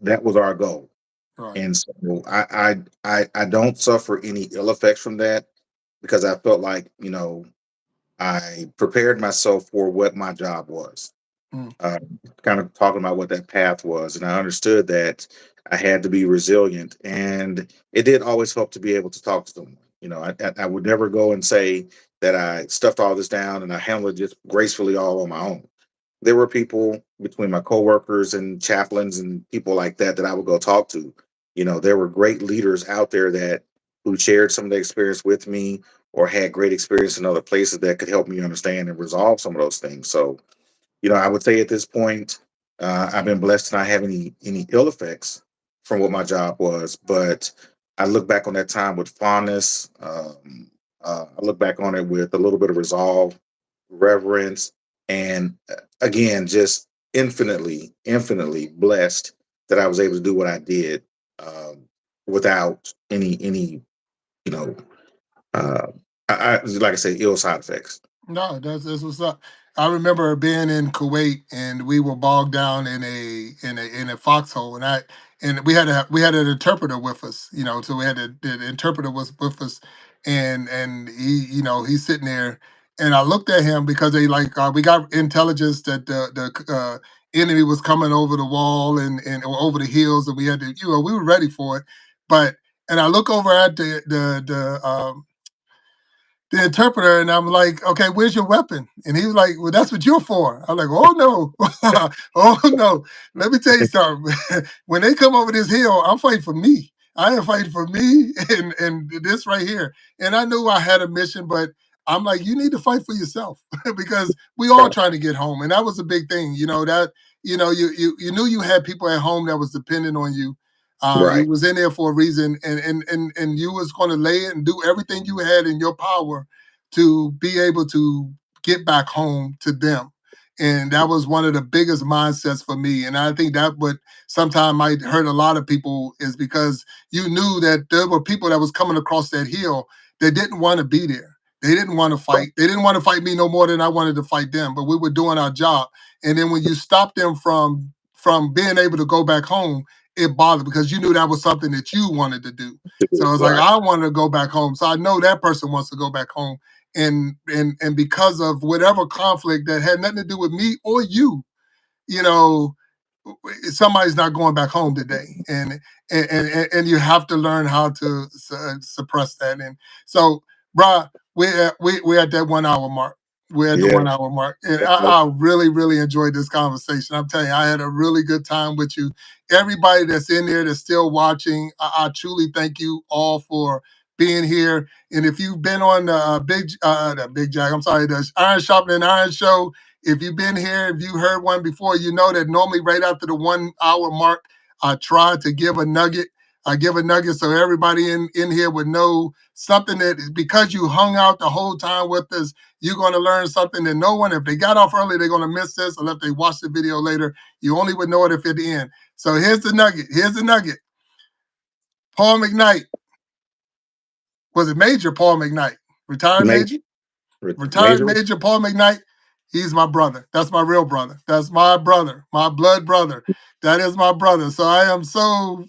that was our goal. right. And so I don't suffer any ill effects from that because I felt like, I prepared myself for what my job was, Mm, uh, kind of talking about what that path was. And I understood that I had to be resilient. And it did always help to be able to talk to someone. I would never go and say that I stuffed all this down and I handled it just gracefully all on my own. There were people between my coworkers and chaplains and people like that I would go talk to. There were great leaders out there that who shared some of the experience with me or had great experience in other places that could help me understand and resolve some of those things. So, I would say at this point, I've been blessed to not have any ill effects from what my job was, but I look back on that time with fondness. I look back on it with a little bit of resolve, reverence, and again, just infinitely blessed that I was able to do what I did without any, you know, uh, like I say, ill side effects. No, that's what's up. I remember being in Kuwait and we were bogged down in a foxhole, and we had an interpreter with us, so we had the interpreter was with us, and he, he's sitting there, and I looked at him because they like we got intelligence that the enemy was coming over the wall and or over the hills, and we had to, we were ready for it, but and I look over at the interpreter, and I'm like, okay, where's your weapon? And he was like, well, that's what you're for. I'm like, oh no, oh no. Let me tell you something. When they come over this hill, I'm fighting for me. I am fighting for me and this right here. And I knew I had a mission, but I'm like, you need to fight for yourself because we all trying to get home. And that was a big thing, that, you knew you had people at home that was dependent on you. You Right, was in there for a reason, and you was going to lay it and do everything you had in your power to be able to get back home to them. And that was one of the biggest mindsets for me. And I think that would sometimes might hurt a lot of people is because you knew that there were people that was coming across that hill that didn't want to be there. They didn't want to fight. They didn't want to fight me no more than I wanted to fight them. But we were doing our job. And then when you stop them from being able to go back home, it bothered because you knew that was something that you wanted to do. So it's like Right. I wanted to go back home. So I know that person wants to go back home. And because of whatever conflict that had nothing to do with me or you, you know, somebody's not going back home today, and you have to learn how to suppress that. And so, bruh, we're at that 1 hour mark. We're at the Yeah. 1 hour mark, and I really enjoyed this conversation. I'm telling you, I had a really good time with you. Everybody that's in there that's still watching, I truly thank you all for being here. And if you've been on the Big Jack, I'm sorry, the Iron Sharpening Iron show, if you've been here, if you heard one before, you know that normally right after the 1 hour mark, I try to give a nugget. I give a nugget so everybody in here would know something that because you hung out the whole time with us, you're going to learn something that no one, if they got off early, they're going to miss this. Or if they watch the video later, you only would know it if at the end. So here's the nugget. Here's the nugget. Paul McKnight. Was it Major Paul McKnight? Retired Major, Major? Retired major. Major Paul McKnight. He's my brother. That's my real brother. That's my brother, my blood brother. That is my brother. So I am so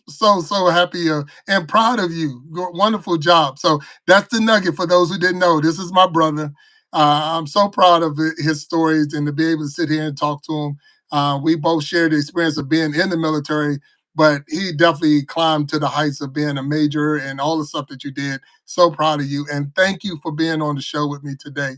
happy and proud of you. Wonderful job. So that's the nugget for those who didn't know. This is my brother. I'm so proud of his stories and to be able to sit here and talk to him. We both shared the experience of being in the military, but he definitely climbed to the heights of being a major and all the stuff that you did. So proud of you. And thank you for being on the show with me today.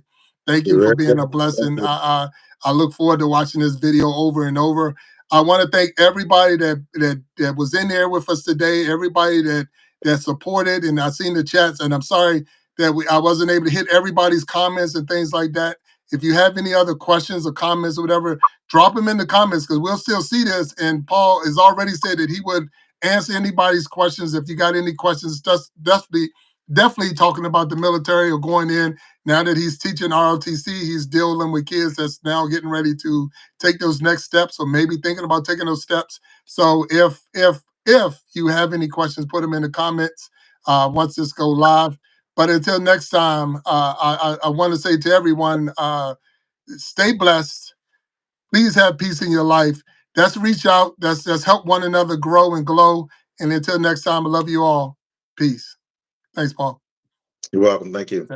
Thank you You're for very being a welcome. Thank blessing. you. I look forward to watching this video over and over. I want to thank everybody that was in there with us today, everybody that supported, and I seen the chats, and I'm sorry that I wasn't able to hit everybody's comments and things like that. If you have any other questions or comments or whatever, drop them in the comments because we'll still see this. And Paul has already said that he would answer anybody's questions. If you got any questions, just definitely talking about the military or going in. Now that he's teaching ROTC, he's dealing with kids that's now getting ready to take those next steps or maybe thinking about taking those steps. So if you have any questions, put them in the comments once this go live. But until next time, I want to say to everyone, stay blessed. Please have peace in your life. Let's reach out. Let's help one another grow and glow. And until next time, I love you all. Peace. Thanks, Paul. You're welcome. Thank you.